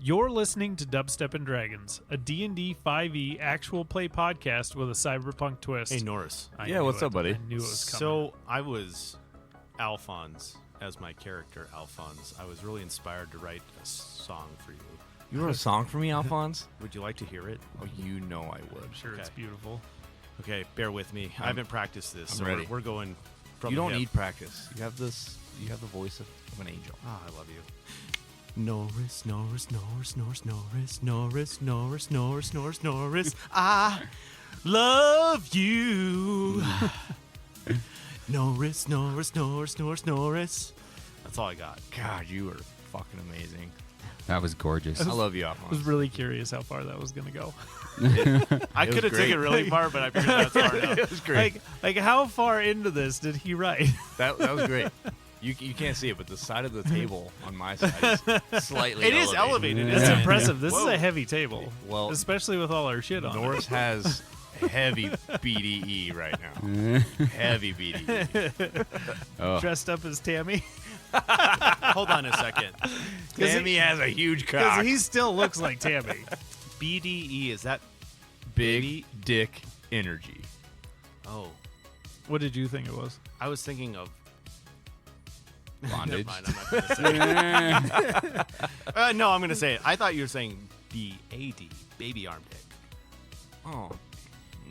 You're listening to Dubstep and Dragons, a D&D 5e actual play podcast with a cyberpunk twist. Hey, Norris. What's up, buddy? I knew it was coming. So I was Alphonse as my character, Alphonse. I was really inspired to write a song for you. You wrote a song for me, Alphonse? Would you like to hear it? Oh, you know I would. I'm sure it's beautiful. Okay, bear with me. I haven't practiced this, I'm so ready. we're going from You don't the hip. need practice. You have this. You have the voice of an angel. Oh, I love you. Norris, Norris, Norris, Norris, Norris, Norris, Norris, Norris, Norris, Norris. I love you. Norris, Norris, Norris, Norris, Norris. That's all I got. God, you are fucking amazing. That was gorgeous. I love you, I was Alphonse. really curious how far that was going to go. I could have taken it really far, but I figured that's far enough. It was great. Like how far into this did he write? That was great. You can't see it, but the side of the table on my side is slightly It is elevated. That's isn't it? impressive. This is Whoa. a heavy table. Well, Especially with all our shit on Norris has heavy BDE right now. Heavy BDE. Oh. Dressed up as Tammy. Hold on a second. Tammy has a huge Because cock. he still looks like Tammy. BDE, is that Big dick energy. Oh, What did you think it was? I was thinking of Bondage. Never mind, I'm not going to say it. No, I'm going to say it. I thought you were saying BAD, baby arm dick. Oh,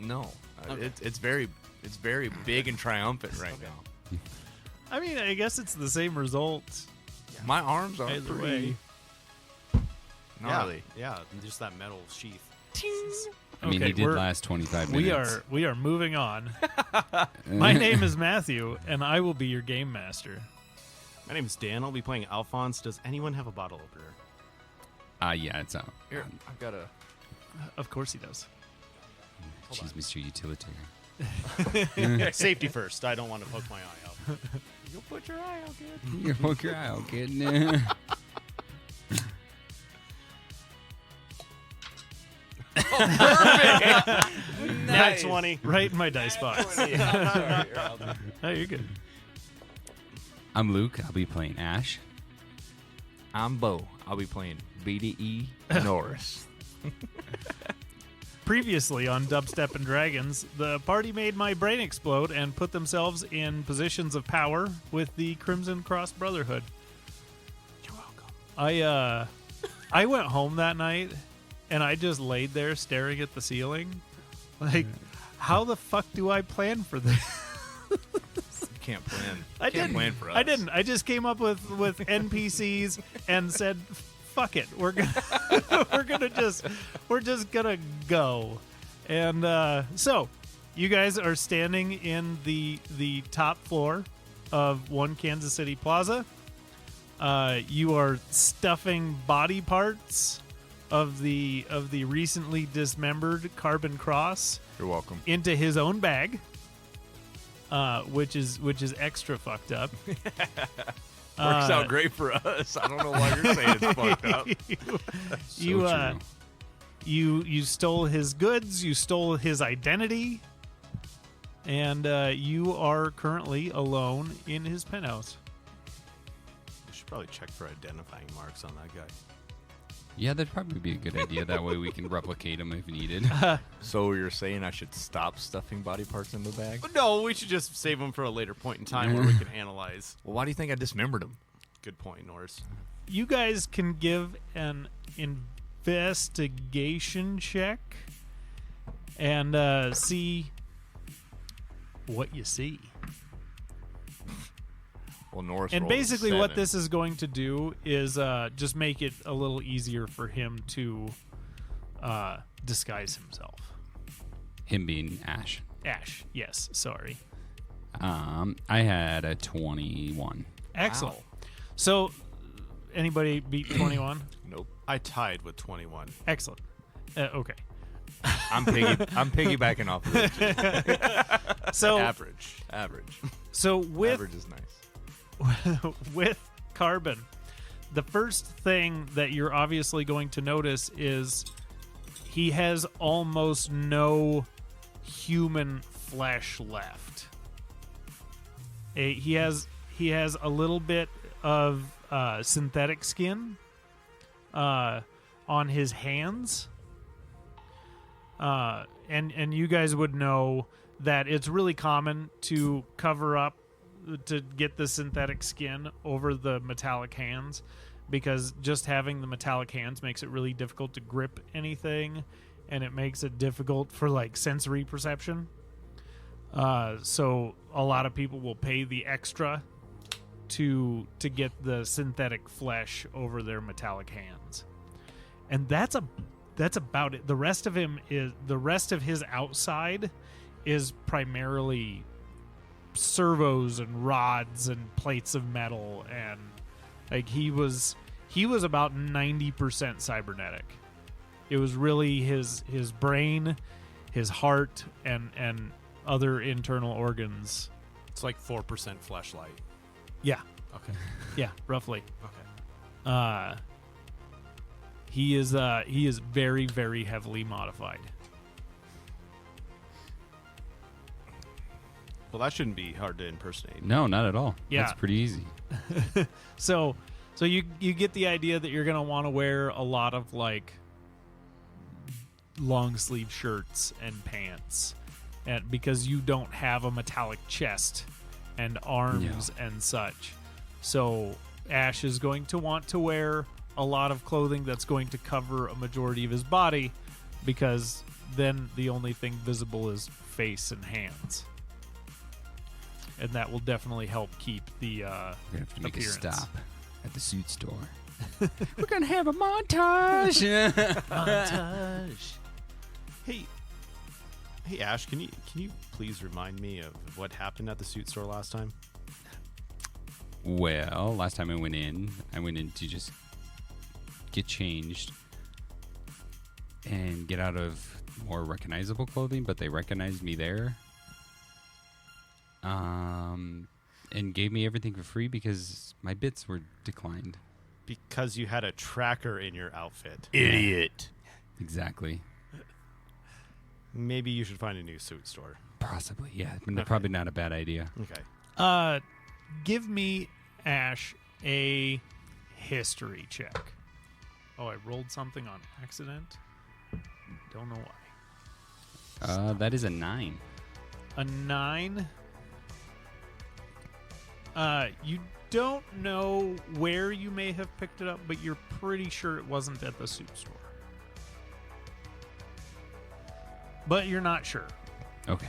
no. Okay. It's very big and triumphant right now. I mean, I guess it's the same result. My arms are Either pretty way. gnarly. Yeah, just that metal sheath. I mean, Okay, he did we're- last 25 minutes. We are moving on. My name is Matthew, and I will be your game master. My name is Dan. I'll be playing Alphonse. Does anyone have a bottle opener? Yeah, it's out. Here, I've got a. Of course he does. She's Mr. Utilitarian. Safety first. I don't want to poke my eye out. You'll put your eye out, kid. You're poke your eye out, kid. Nat 20. Right in my dice box. Sorry, I'll do- Oh, you're good. I'm Luke. I'll be playing Ash. I'm Bo. I'll be playing BDE Norris. Previously on Dubstep and Dragons, the party made my brain explode and put themselves in positions of power with the Crimson Cross Brotherhood. You're welcome. I went home that night and I just laid there staring at the ceiling. Like, how the fuck do I plan for this? You can't plan. I Can't didn't. plan for us. I didn't. I just came up with NPCs and said, "Fuck it, we're gonna we're just gonna go." And so, you guys are standing in the top floor of One Kansas City Plaza. You are stuffing body parts of the recently dismembered Karbon Kross You're welcome. into his own bag, which is extra fucked up. Works out great for us. I don't know why you're saying it's fucked up. So true. You stole his goods, you stole his identity, and you are currently alone in his penthouse. We should probably check for identifying marks on that guy. Yeah, that'd probably be a good idea. That way we can replicate them if needed. So you're saying I should stop stuffing body parts in the bag? But no, we should just save them for a later point in time where we can analyze. Well, why do you think I dismembered him? Good point, Norris. You guys can give an investigation check and see what you see. Well, Norris And rolled a basically what 7. this is going to do is just make it a little easier for him to disguise himself. Him being Ash. Ash, yes, sorry. I had a 21. Excellent. So, anybody beat 21? Nope. I tied with 21. Excellent. Okay. I'm piggybacking off of it. So, Average. so with Average is nice. with Karbon, the first thing that you're obviously going to notice is he has almost no human flesh left. He has a little bit of synthetic skin, on his hands. And you guys would know that it's really common to cover up, to get the synthetic skin over the metallic hands, because just having the metallic hands makes it really difficult to grip anything, and it makes it difficult for like sensory perception. So a lot of people will pay the extra to get the synthetic flesh over their metallic hands, and that's about it. The rest of his outside is primarily servos and rods and plates of metal, and like he was about 90% cybernetic. It was really his brain, his heart, and other internal organs. It's like 4% fleshlight. Yeah. Okay. Yeah, roughly. Okay. He is very, very heavily modified. Well, that shouldn't be hard to impersonate. No, not at all. Yeah. That's pretty easy. So you get the idea that you're gonna want to wear a lot of like long sleeve shirts and pants, and because you don't have a metallic chest and arms and such. So Ash is going to want to wear a lot of clothing that's going to cover a majority of his body, because then the only thing visible is face and hands. And that will definitely help keep the We're gonna have to make appearance. a stop at the suit store. We're gonna have a montage. montage. Hey, Ash, can you please remind me of what happened at the suit store last time? Well, last time I went in to just get changed and get out of more recognizable clothing, but they recognized me there. And gave me everything for free because my bits were declined. Because you had a tracker in your outfit. Idiot. Exactly. Maybe you should find a new suit store. Possibly, yeah. Okay. Probably not a bad idea. Okay. Give me, Ash, a history check. Oh, I rolled something on accident. Don't know why. That is a 9. A 9. You don't know where you may have picked it up, but you're pretty sure it wasn't at the suit store. But you're not sure. Okay.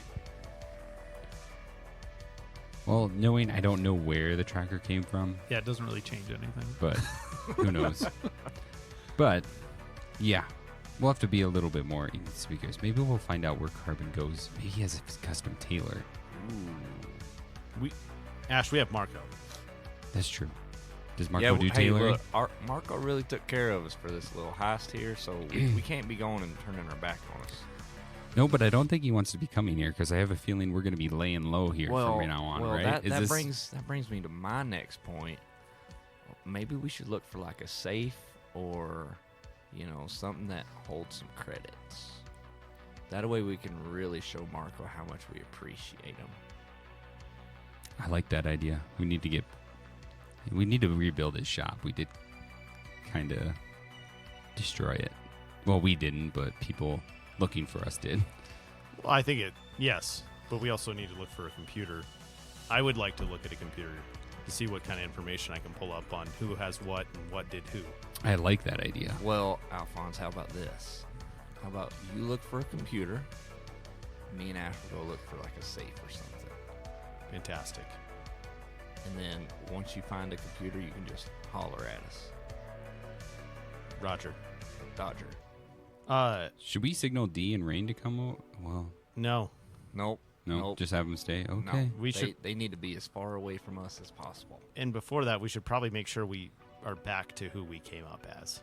Well, knowing I don't know where the tracker came from, Yeah, it doesn't really change anything. but who knows? But, yeah. We'll have to be a little bit more inconspicuous. Maybe we'll find out where Karbon goes. Maybe he has a custom tailor. Ash, we have Marco. That's true. Does Marco do hey, tailoring? look, Marco really took care of us for this little heist here, so we can't be going and turning our back on us. No, but I don't think he wants to be coming here because I have a feeling we're going to be laying low here from right now on, right? That brings me to my next point. Maybe we should look for like a safe or, something that holds some credits. That way we can really show Marco how much we appreciate him. I like that idea. We need to rebuild his shop. We did kind of destroy it. Well, we didn't, but people looking for us did. Well, I think yes, but we also need to look for a computer. I would like to look at a computer to see what kind of information I can pull up on who has what and what did who. I like that idea. Well, Alphonse, how about this? How about you look for a computer? Me and Ash will go look for like a safe or something. Fantastic. And then once you find a computer, you can just holler at us. Roger. Dodger. Should we signal D and Rain to come over? Well, No. Nope. no, Nope. just have them stay. No. Okay. They need to be as far away from us as possible. And before that, we should probably make sure we are back to who we came up as.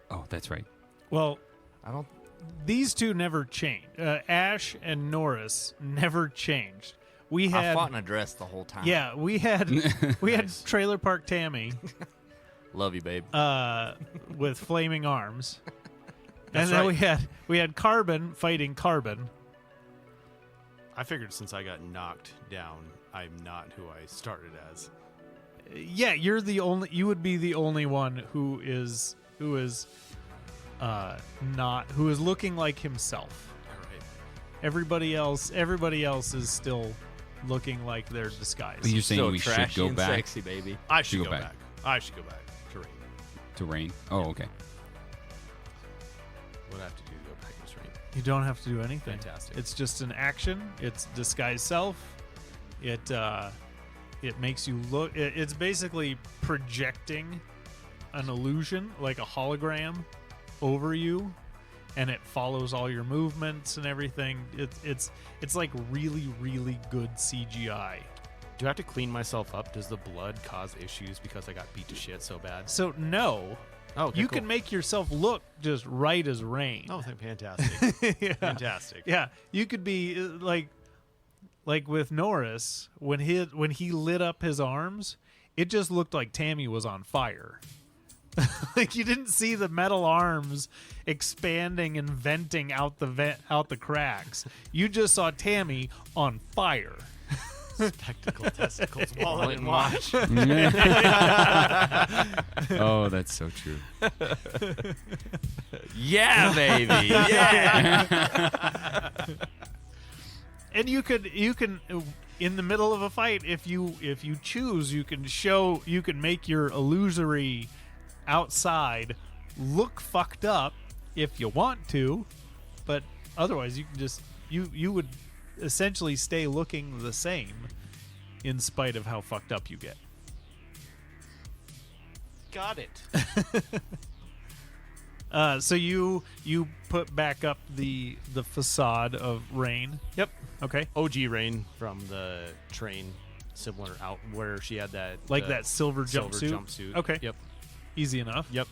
Oh, that's right. Well, I don't. these two never changed. Ash and Norris never changed. We I had fought in a dress the whole time. yeah, we had Nice. Trailer Park Tammy Love you, babe. with flaming arms. That's and then right. we had Karbon fighting Karbon. I figured since I got knocked down, I'm not who I started as. Yeah, you would be the only one who is who is who is looking like himself. All right. Everybody else is still looking like they're disguised. But you're saying So we should trashy go and back sexy, baby. I should You go go back. back. I should go back to Rain. to Rain? Oh, okay. What do I have to do to go back to Rain? You don't have to do anything. Fantastic. It's just an action. It's disguise self. It makes you look. It's basically projecting an illusion, like a hologram, over you, and it follows all your movements and everything. It's like really, really good CGI. Do I have to clean myself up? Does the blood cause issues because I got beat to shit so bad? So no, Oh, okay, you cool. can make yourself look just right as rain. Oh, fantastic. yeah. Fantastic. Yeah, you could be like with Norris when he lit up his arms, it just looked like Tammy was on fire. Like you didn't see the metal arms expanding and venting out the cracks. You just saw Tammy on fire. Spectacle testicles. Wallet Wallet and and watch. Oh, that's so true. Yeah, baby. Yeah. And you can in the middle of a fight, if you choose, you can make your illusory outside look fucked up if you want to, but otherwise you can just you would essentially stay looking the same in spite of how fucked up you get. Got it. So you put back up the facade of Rain. Yep. Okay. OG Rain from the train, similar out where she had that Like that silver jumpsuit. jumpsuit. Okay. Yep. Easy enough. Yep.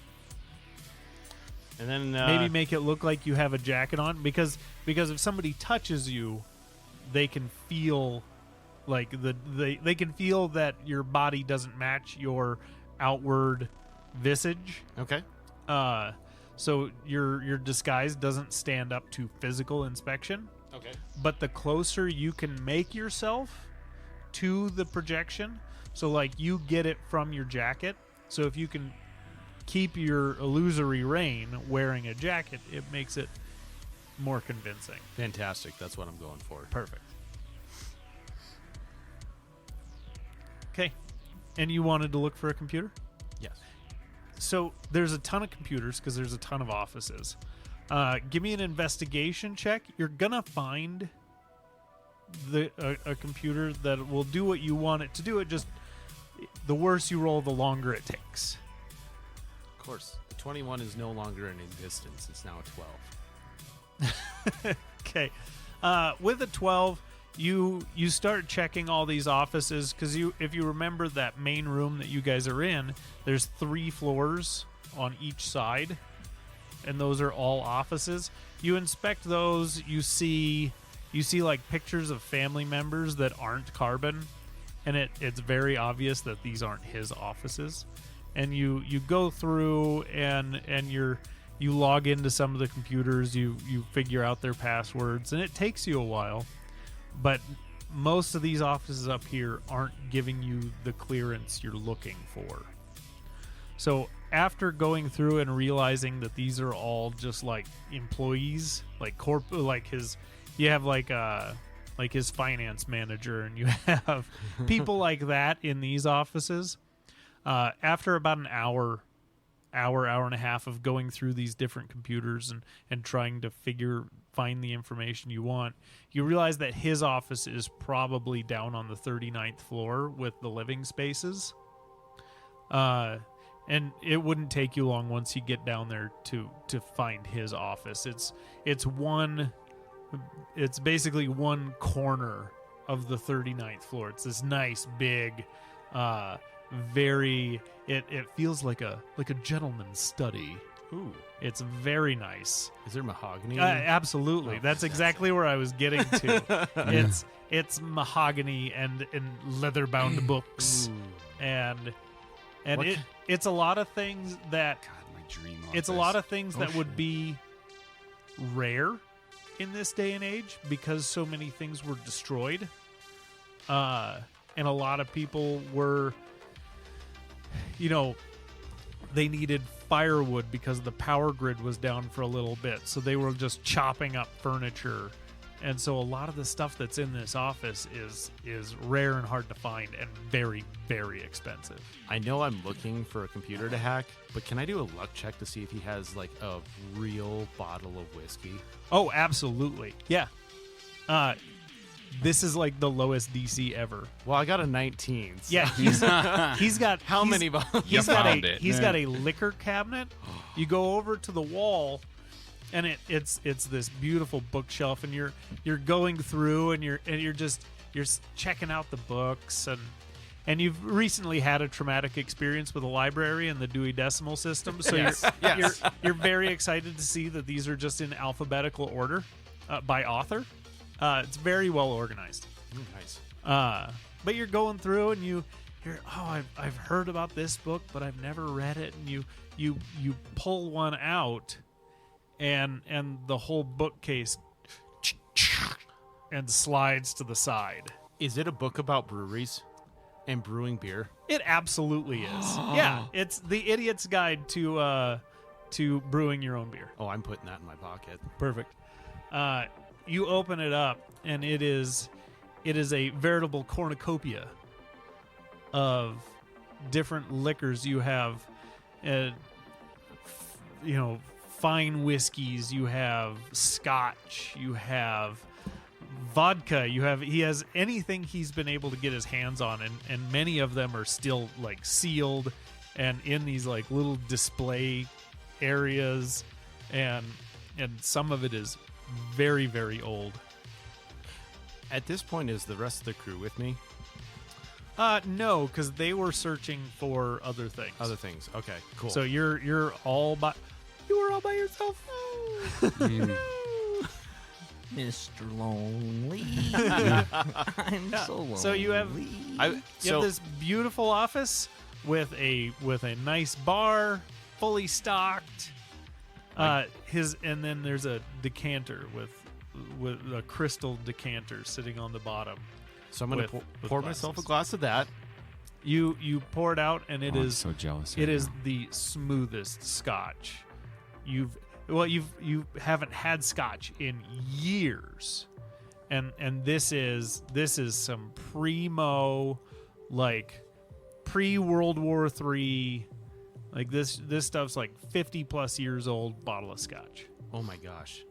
And then Maybe make it look like you have a jacket on because if somebody touches you, they can feel like they can feel that your body doesn't match your outward visage. okay. So your disguise doesn't stand up to physical inspection. Okay. But the closer you can make yourself to the projection, so like you get it from your jacket. So if you can keep your illusory Rain wearing a jacket, it makes it more convincing. Fantastic. That's what I'm going for. Perfect. Okay. And you wanted to look for a computer? Yes. So there's a ton of computers because there's a ton of offices. Give me an investigation check. You're gonna find a computer that will do what you want it to do. It just the worse you roll, the longer it takes. Of course. The 21 is no longer in existence. It's now a 12. Okay. With a 12, you start checking all these offices because if you remember that main room that you guys are in, there's 3 floors on each side, and those are all offices. You inspect those. You see like pictures of family members that aren't Karbon, and it's very obvious that these aren't his offices. And you go through and you log into some of the computers. You figure out their passwords, and it takes you a while. But most of these offices up here aren't giving you the clearance you're looking for. So after going through and realizing that these are all just like employees, like you have like his finance manager, and you have people like that in these offices. After about an hour and a half of going through these different computers and trying to find the information you want, you realize that his office is probably down on the 39th floor with the living spaces. And it wouldn't take you long once you get down there to find his office. It's basically one corner of the 39th floor. It's this nice big it feels like a gentleman's study. Ooh. It's very nice. Is there mahogany? Absolutely. Oh, that's exactly where I was getting to. It's mahogany and leather bound books. Ooh. and What it's a lot of things that God, my dream office. it's a lot of things that Oh, would shit. be rare in this day and age because so many things were destroyed. And a lot of people were, they needed firewood because the power grid was down for a little bit. So they were just chopping up furniture. And so a lot of the stuff that's in this office is rare and hard to find and very, very expensive. I know I'm looking for a computer to hack, but can I do a luck check to see if he has like a real bottle of whiskey? Oh, absolutely. Yeah. This is like the lowest DC ever. Well, I got a 19. So. Yeah, he's got How many bottles? He's You got found a it. he's got a liquor cabinet. You go over to the wall, and it's this beautiful bookshelf, and you're going through, and you're checking out the books, and you've recently had a traumatic experience with a library and the Dewey Decimal System, so you're very excited to see that these are just in alphabetical order by author. It's very well organized. Nice. But you're going through and you're I've heard about this book, but I've never read it, and you pull one out, and the whole bookcase and slides to the side. Is it a book about breweries and brewing beer? It absolutely is. Yeah, it's the Idiot's Guide to brewing your own beer. Oh, I'm putting that in my pocket. Perfect. You open it up, and it is a veritable cornucopia of different liquors. You have, fine whiskeys. You have scotch. You have vodka. He has anything he's been able to get his hands on, and many of them are still like sealed and in these like little display areas, and some of it is very, very old. At this point, is the rest of the crew with me? No, because they were searching for other things. Other things. Okay, cool. So you were all by yourself. Mr. Lonely. I'm so lonely. So you have this beautiful office with a nice bar, fully stocked. And then there's a decanter with a crystal decanter sitting on the bottom. So I'm going to pour myself a glass of that. You pour it out, and I'm so jealous. It is the smoothest scotch. You haven't had scotch in years, and this is some primo, like pre-World War III. Like this stuff's like 50 plus years old bottle of scotch. Oh my gosh.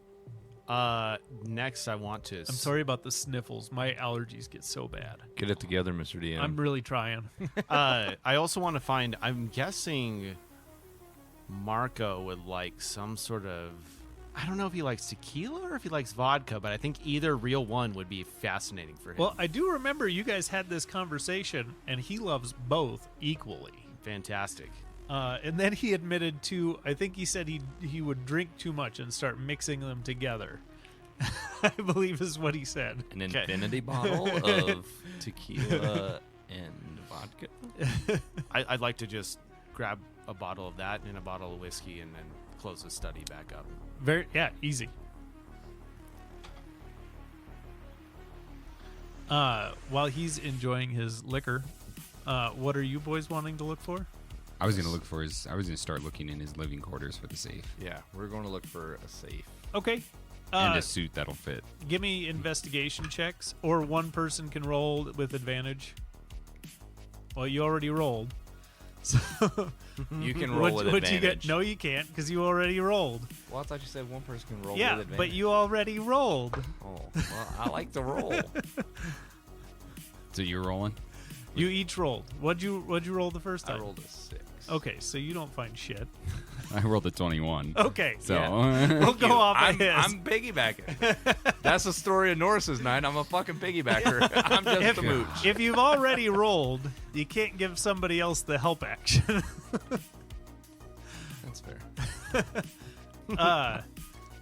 Next I want to... I'm sorry about the sniffles. My allergies get so bad. Get it together, Mr. DM. I'm really trying. I also want to find... I'm guessing Marco would like some sort of... I don't know if he likes tequila or if he likes vodka, but I think either real one would be fascinating for him. Well, I do remember you guys had this conversation, and he loves both equally. Fantastic. And then he admitted to, I think he said he would drink too much and start mixing them together. I believe is what he said. An infinity bottle of tequila and vodka. I'd like to just grab a bottle of that and a bottle of whiskey and then close the study back up. Easy. While he's enjoying his liquor, what are you boys wanting to look for? I was gonna start looking in his living quarters for the safe Yeah, we're going to look for a safe. Okay. and a suit that'll fit. Give me investigation checks, or one person can roll with advantage. Well, you already rolled. So You can roll with what'd you advantage. get? No, you can't, because you already rolled. Well, I thought you said one person can roll Yeah, with advantage. but you already rolled. Oh, well, I like to roll. So you're rolling. You each rolled. What'd you roll the first I time? rolled a 6. Okay, so you don't find shit. I rolled a 21. Okay, So we'll go off of his. I'm piggybacking. That's the story of Norris's night. I'm a fucking piggybacker. I'm just a mooch. If you've already rolled, you can't give somebody else the help action. That's fair.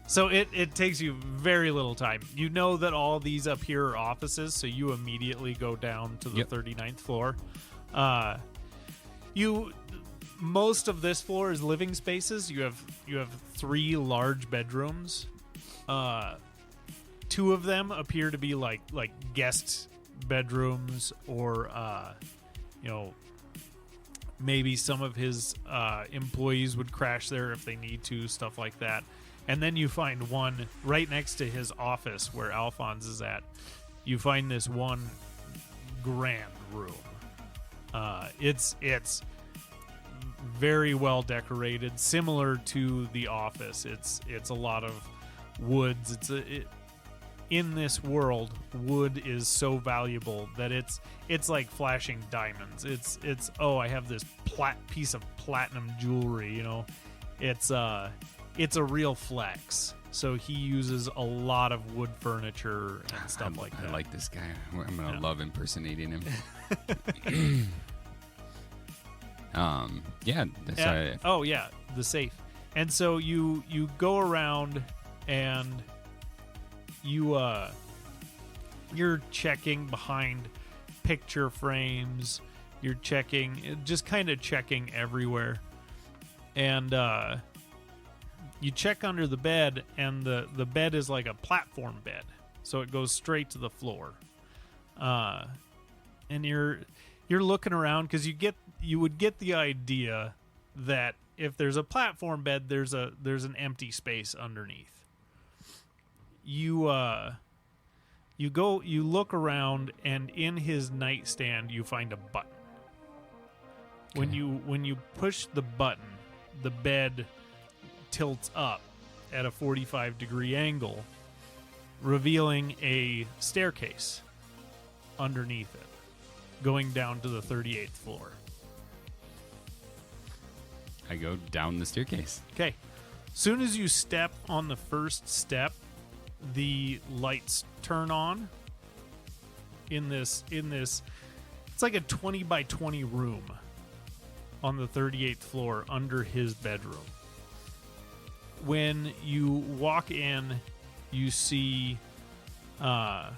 So it takes you very little time. You know that all these up here are offices, so you immediately go down to the Yep. 39th floor. Most of this floor is living spaces. You have 3 large bedrooms. 2 of them appear to be like guest bedrooms, or Maybe some of his employees would crash there if they need to, stuff like that. And then you find one right next to his office where Alphonse is at. You find this one grand room. It's very well decorated, similar to the office. It's a lot of woods. In this world, wood is so valuable that it's like flashing diamonds. It's I have this piece of platinum jewelry. It's a real flex. So he uses a lot of wood furniture and stuff like that. I like this guy. I'm gonna love impersonating him. The safe. And so you go around and you're checking behind picture frames. You're just kind of checking everywhere. And you check under the bed, and the bed is like a platform bed, so it goes straight to the floor. And you're looking around because you would get the idea that if there's a platform bed, there's an empty space underneath. You look around, and in his nightstand you find a button. Okay. When you push the button, the bed tilts up at a 45-degree angle, revealing a staircase underneath it, going down to the 38th floor. I go down the staircase. Okay. Soon as you step on the first step, the lights turn on in this it's like a 20 by 20 room on the 38th floor under his bedroom. When you walk in, you see a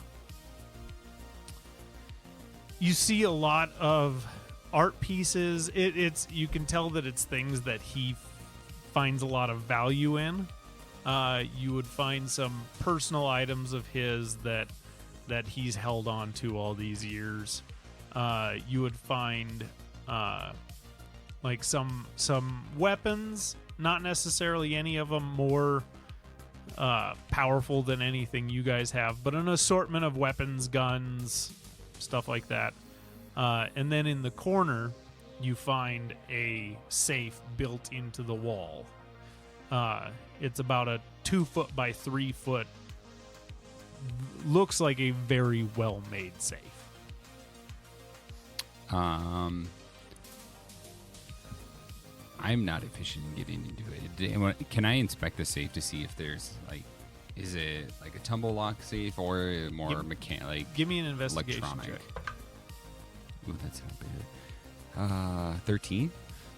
lot of art pieces. You can tell that it's things that he finds a lot of value in. You would find some personal items of his that he's held on to all these years. You would find like some weapons, not necessarily any of them more powerful than anything you guys have, but an assortment of weapons, guns, stuff like that. And then in the corner, you find a safe built into the wall. It's about a 2 foot by 3 foot. Looks like a very well made safe. I'm not efficient in getting into it. Can I inspect the safe to see if there's is it like a tumble lock safe or more mechanic? Give me an investigation electronic check. Ooh, that's not bad. 13.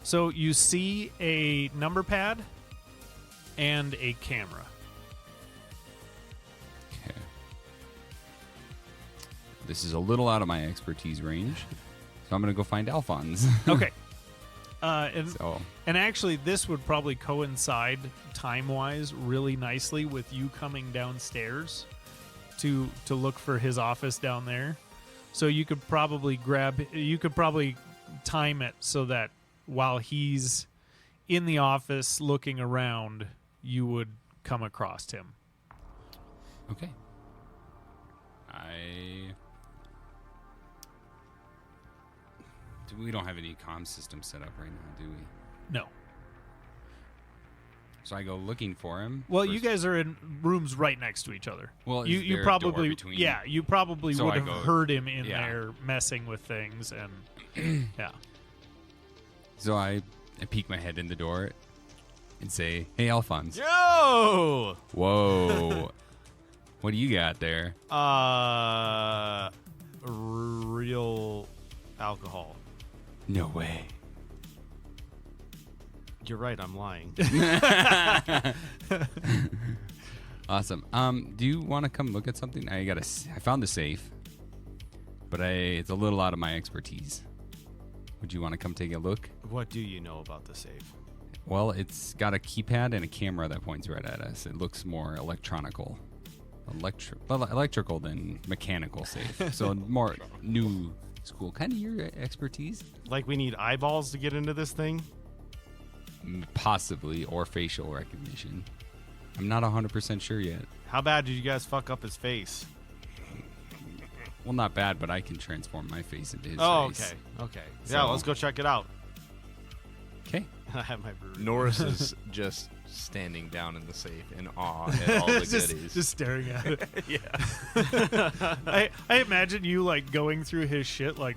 So you see a number pad and a camera. Okay. This is a little out of my expertise range, so I'm gonna go find Alphonse. Okay. And actually, this would probably coincide time-wise really nicely with you coming downstairs to look for his office down there. So you could probably time it so that while he's in the office looking around, you would come across him. Okay. We don't have any comm system set up right now, do we? No. So I go looking for him. Well, you guys are in rooms right next to each other. Well, is you there a probably door between? Yeah, you probably So would I have go- heard him in yeah. there messing with things, and yeah. So I peek my head in the door and say, "Hey, Alphonse." Yo! Whoa. What do you got there? Real alcohol. No way. You're right, I'm lying. Awesome. Do you want to come look at something? I found the safe, but it's a little out of my expertise. Would you want to come take a look? What do you know about the safe? Well, it's got a keypad and a camera that points right at us. It looks more electrical than mechanical safe. So more new school. Kind of your expertise, Like we need eyeballs to get into this thing. possibly, or facial recognition. I'm not 100% sure yet. How bad did you guys fuck up his face? Well, not bad, but I can transform my face into his Oh, face. okay. Yeah, So- let's go check it out. Okay. I have my brewery. Norris is just standing down in the safe in awe at all the goodies. just staring at it. Yeah. I imagine you like going through his shit like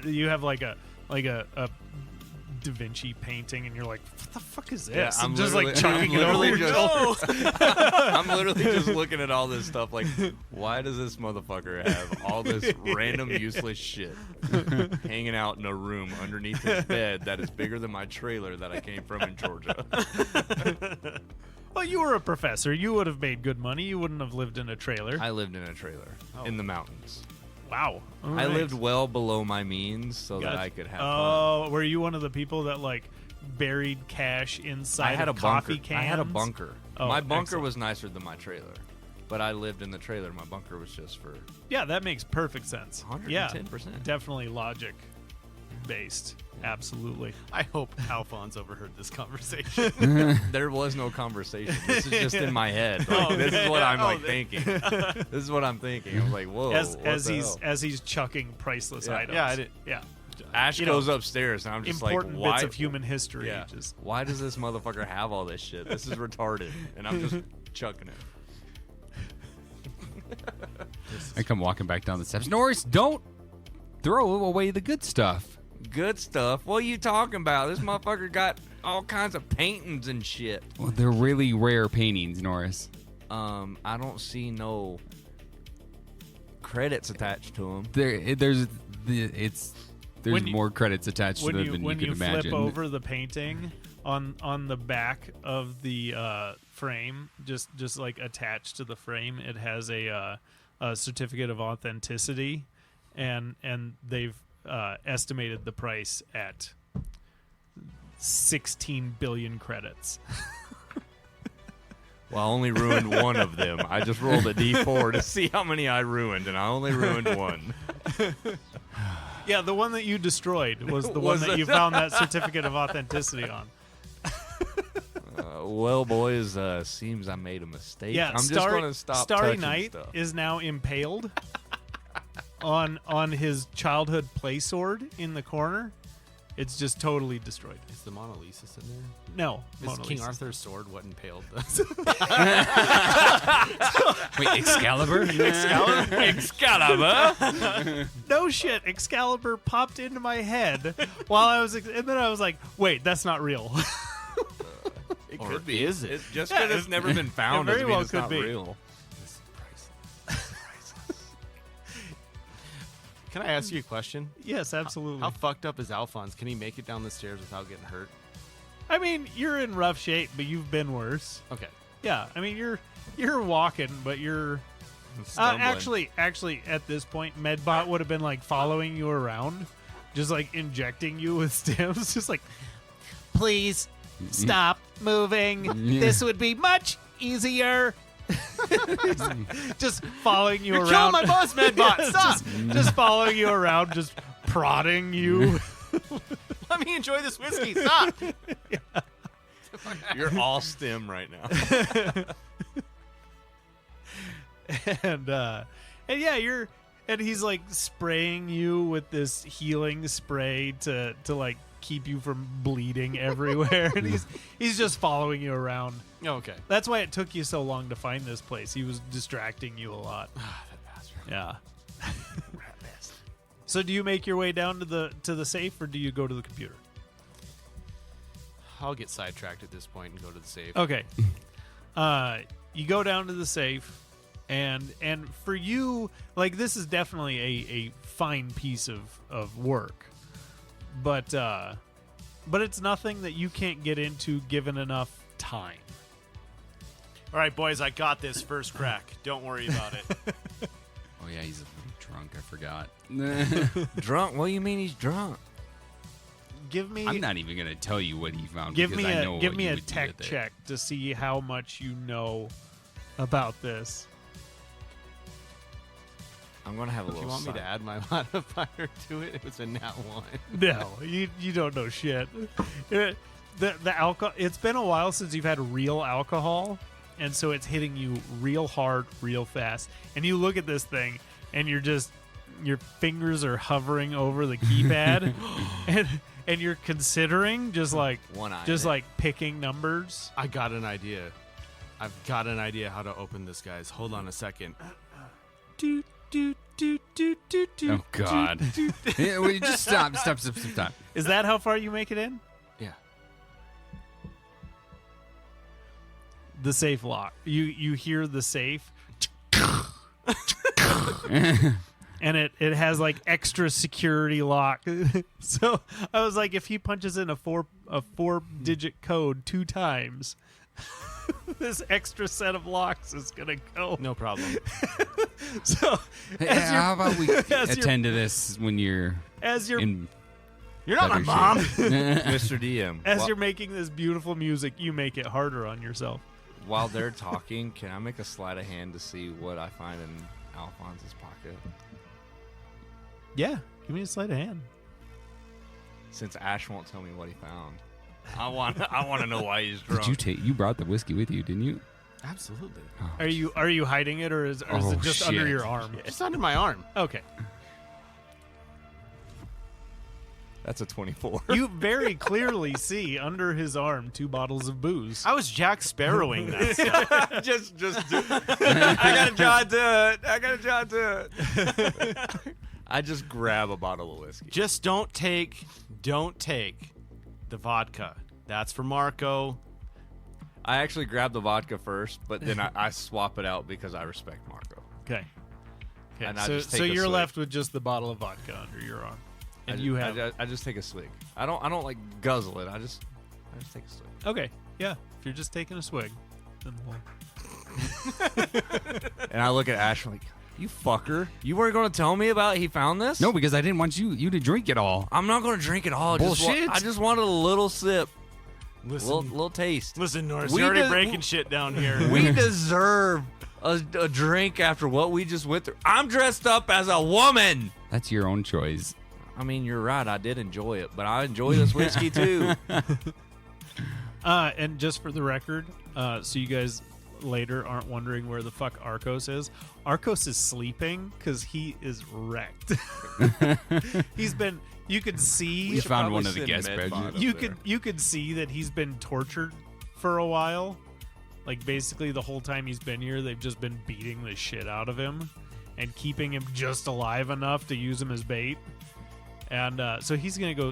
you have like a Da Vinci painting and you're like, what the fuck is this? Yeah, I'm I'm just like literally- chucking I'm it over literally your just- shoulder. I'm literally just looking at all this stuff like, why does this motherfucker have all this random useless shit hanging out in a room underneath his bed that is bigger than my trailer that I came from in Georgia? Well, you were a professor. You would have made good money. You wouldn't have lived in a trailer. I lived in a trailer in the mountains. Wow. All I right. lived well below my means so that Gotcha. I could have fun. Oh, were you one of the people that like buried cash inside I had a of coffee bunker. cans? I had a bunker. Oh, my bunker excellent. was nicer than my trailer, but I lived in the trailer. My bunker was just for Yeah, that makes perfect sense. 110%. Yeah, definitely logic based. Absolutely. I hope Alphonse overheard this conversation. There was no conversation. This is just in my head. Oh, Like, this is what I'm like okay. thinking. This is what I'm thinking. I'm like, whoa. As he's chucking priceless Yeah. items. Yeah, I did. Yeah. Ash you know, goes upstairs, and I'm just Important like, why? bits of human history. Yeah. Just Why does this motherfucker have all this shit? This is retarded, and I'm just chucking it. I come walking back down the steps. Norris, don't throw away the good stuff. Good stuff. What are you talking about? This motherfucker got all kinds of paintings and shit. Well, they're really rare paintings, Norris. I don't see no credits attached to them. There's When you- more credits attached to when them you than when you you can flip imagine. over the painting on the back of the frame, just like attached to the frame, it has a certificate of authenticity, and they've estimated the price at 16 billion credits. Well, I only ruined one of them. I just rolled a d4 to see how many I ruined, and I only ruined one. Yeah, the one that you destroyed was the Was one that it? you found that certificate of authenticity on. Well, boys, seems I made a mistake. Yeah, I'm just going to stop Starry touching Night stuff. is now impaled on his childhood play sword in the corner. It's just totally destroyed. Is the Mona Lisa sitting there? No, Is Mona King Lisa. Arthur's sword what impaled the... Wait, Excalibur? Excalibur! No shit, Excalibur popped into my head while I was, and then I was like, wait, that's not real. It Or could be. is it? It's just Yeah, because it's never been found it very doesn't mean well it's could not be. real. Can I ask you a question? Yes, absolutely. How fucked up is Alphonse? Can he make it down the stairs without getting hurt? I mean, you're in rough shape, but you've been worse. Okay. Yeah, I mean, you're walking, but you're Stumbling. actually, at this point, Medbot would have been like following you around, just like injecting you with stims, just like, please stop moving. Yeah. This would be much easier. just following you You're around. killing my boss, Medbot. Yes, Stop. just following you around, just prodding you. Let me enjoy this whiskey. Stop. You're all stem right now. and yeah, and he's like spraying you with this healing spray to like keep you from bleeding everywhere, and he's just following you around. Okay. That's why it took you so long to find this place. He was distracting you a lot. That bastard. Yeah. So do you make your way down to the safe, or do you go to the computer? I'll get sidetracked at this point and go to the safe. Okay. You go down to the safe, and for you, like, this is definitely a fine piece of work, but it's nothing that you can't get into given enough time. All right, boys, I got this first crack. Don't worry about it. Oh, yeah, he's a little drunk. I forgot. Drunk? What do you mean he's drunk? Give me I'm not even going to tell you what he found give because me I a know give what me you a would do tech with it. check to see how much you know about this. I'm gonna have a If little. you want me to side- add my modifier to it, it was a nat 1. No, you don't know shit. The alcohol. It's been a while since you've had real alcohol, and so it's hitting you real hard, real fast. And you look at this thing, and your fingers are hovering over the keypad, and you're considering just like picking numbers. I got an idea. I've got an idea how to open this, guys. Hold on a second. Do, do, do, do, do, do, Oh God! Yeah, well, just stop. Is that how far you make it in? Yeah. The safe lock. You hear the safe, and it has like extra security lock. So I was like, if he punches in a 4-digit code 2 times, this extra set of locks is gonna go. No problem. So How about we as you're- attend to this when you're as you're in You're not my better mom. shape? Mr. DM. as you're making this beautiful music, you make it harder on yourself. While they're talking, can I make a sleight of hand to see what I find in Alphonse's pocket? Yeah, give me a sleight of hand. Since Ash won't tell me what he found, I want to know why he's drunk. You brought the whiskey with you, didn't you? Absolutely. Oh, Are you hiding it, or is it Oh, just under shit. your arm? Just under my arm. Okay. That's a 24. You very clearly see under his arm 2 bottles of booze. I was Jack Sparrowing that stuff. just do I got a job to it. I just grab a bottle of whiskey. Just don't take the vodka. That's for Marco. I actually grab the vodka first, but then I swap it out because I respect Marco. Okay. Okay. And I So, just take so a you're swig. left with just the bottle of vodka under your arm, and you have. I just take a swig. I don't like guzzle it. I just take a swig. Okay. Yeah. If you're just taking a swig, then we'll. And I look at Ash like, you fucker. You weren't going to tell me about he found this? no, because I didn't want you to drink it all. I'm not going to drink it all. Bullshit. I just wanted a little sip. Listen, Little taste. listen, Norris. We You're already did- breaking shit down here. We deserve a drink after what we just went through. I'm dressed up as a woman. That's your own choice. I mean, you're right. I did enjoy it, but I enjoy this whiskey too. And just for the record, so you guys later aren't wondering where the fuck Arcos is. Arcos is sleeping because he is wrecked. He's been. You could see. We found one probably of the send guest med beds. bod up You there. could see that he's been tortured for a while. Like basically the whole time he's been here, they've just been beating the shit out of him and keeping him just alive enough to use him as bait. And so he's gonna go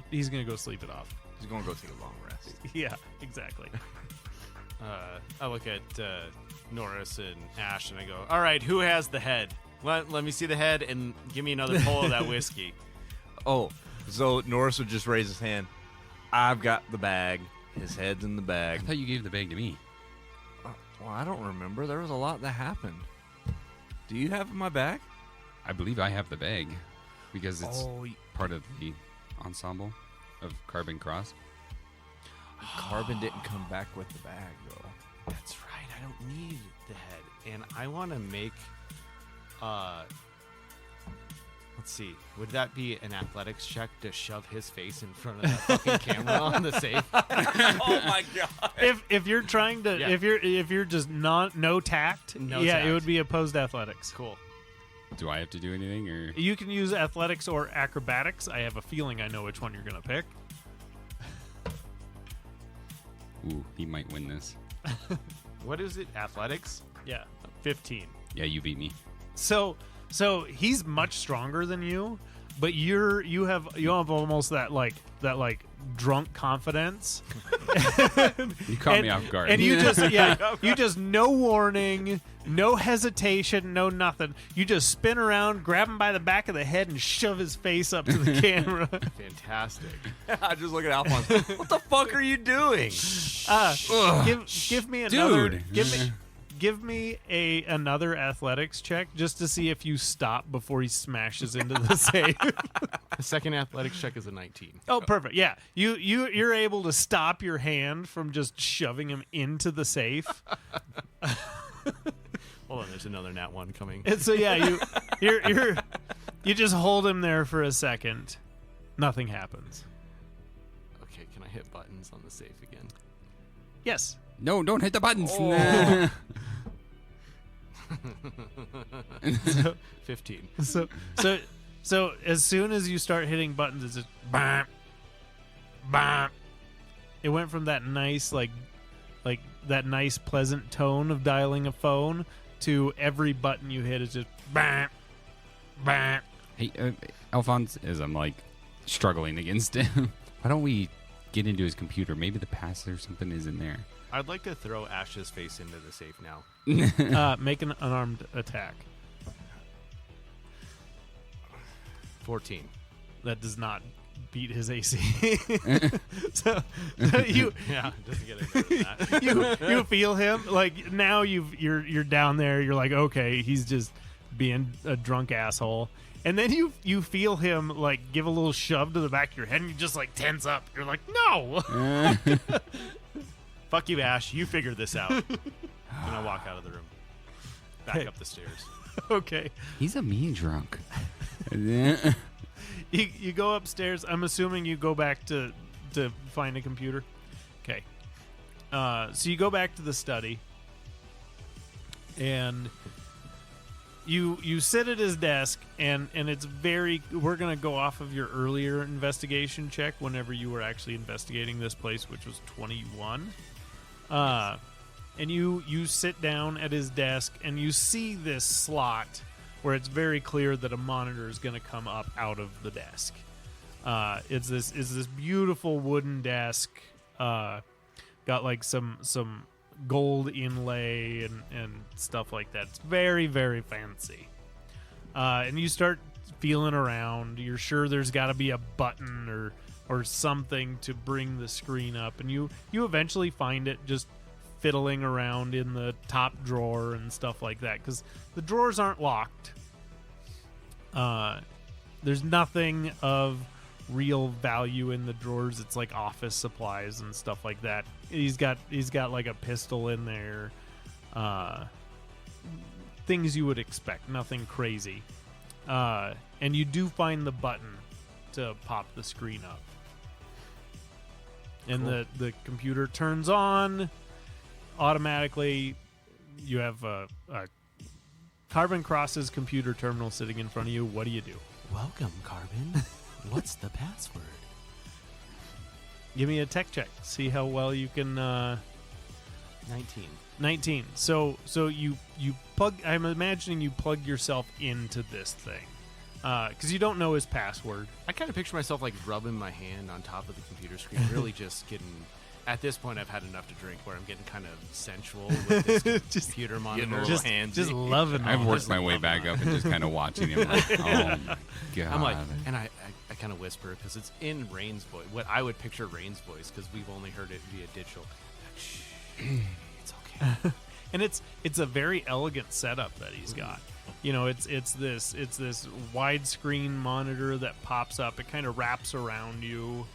sleep it off. He's going to go take a long rest. Yeah, exactly. I look at Norris and Ash and I go, all right, who has the head? Let me see the head and give me another pull of that whiskey. Oh, so Norris would just raise his hand. I've got the bag. His head's in the I bag. thought you gave the bag to me. Well, I don't remember. There was a lot that happened. Do you have my bag? I believe I have the bag because it's Oh, part of the ensemble of Karbon Kross. Carbon didn't come back with the bag, though. That's right. I don't need the head. And I want to make, let's see. Would that be an athletics check to shove his face in front of that fucking camera on the safe? Oh my god! if you're trying to Yeah. if you're just no tact, No yeah, tact. it would be opposed athletics. Cool. Do I have to do anything or? You can use athletics or acrobatics. I have a feeling I know which one you're gonna pick. Ooh, he might win this. What is it? Athletics? Yeah, 15. Yeah, you beat me. So he's much stronger than you, but you have almost that drunk confidence. You caught me off guard. And you just no warning, no hesitation, no nothing. You just spin around, grab him by the back of the head, and shove his face up to the camera. Fantastic. I just look at Alphonse. What the fuck are you doing? Give me another. Dude. Give me another athletics check just to see if you stop before he smashes into the safe. The second athletics check is a 19. Oh, perfect. Yeah, you're able to stop your hand from just shoving him into the safe. Hold on, there's another nat 1 coming. And so yeah, You just hold him there for a second. Nothing happens. Okay, can I hit buttons on the safe again? Yes. No, don't hit the buttons. Oh. 15. So as soon as you start hitting buttons, it's just bam, bam. It went from that nice like that nice pleasant tone of dialing a phone to every button you hit is just bam, bam. Hey, Alphonse, as I'm like struggling against him, why don't we get into his computer? Maybe the password or something is in there. I'd like to throw Ash's face into the safe now. Make an unarmed attack. 14. That does not beat his AC. so you Yeah, doesn't get any better than that. you feel him like now you're down there. You're like, okay, he's just being a drunk asshole. And then you feel him like give a little shove to the back of your head, and you just like tense up. You're like, no. Fuck you, Ash. You figured this out. And I walk out of the room. Back Hey. up the stairs. Okay. He's a mean drunk. You go upstairs. I'm assuming you go back to find a computer. Okay. So you go back to the study, and you sit at his desk, and it's very. We're gonna go off of your earlier investigation check whenever you were actually investigating this place, which was 21. And you sit down at his desk, and you see this slot where it's very clear that a monitor is going to come up out of the desk. It's this beautiful wooden desk, got like some gold inlay and stuff like that. It's very, very fancy. And you start feeling around. You're sure there's got to be a button or something to bring the screen up, and you eventually find it just fiddling around in the top drawer and stuff like that, because the drawers aren't locked. There's nothing of real value in the drawers. It's like office supplies and stuff like that. He's got like a pistol in there. Things you would expect, nothing crazy. And you do find the button to pop the screen up. And Cool. the computer turns on automatically. You have a Karbon Kross's computer terminal sitting in front of you. What do you do? Welcome, Karbon. What's the password? Give me a tech check. See how well you can. 19. 19. So you plug. I'm imagining you plug yourself into this thing because you don't know his password. I kind of picture myself like rubbing my hand on top of the computer screen, really just getting. At this point, I've had enough to drink where I'm getting kind of sensual with this Just computer monitor. getting a little handsy. Just loving. I've all worked this. my way back up and just kind of watching him. Like, oh my god! I'm like, and I kind of whisper because it's in Rain's voice. What I would picture Rain's voice because we've only heard it via digital. Shh, it's okay. And it's a very elegant setup that he's got. You know, it's this widescreen monitor that pops up. It kind of wraps around you,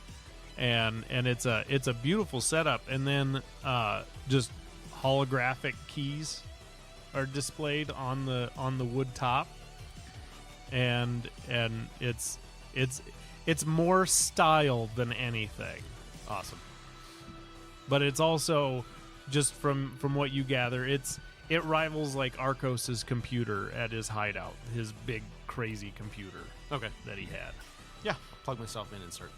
and it's a beautiful setup. And then just holographic keys are displayed on the wood top, and it's more style than anything. Awesome. But it's also, just from what you gather, it rivals like Arcos's computer at his hideout, his big crazy computer Okay. that he had. Yeah. I'll plug myself in and start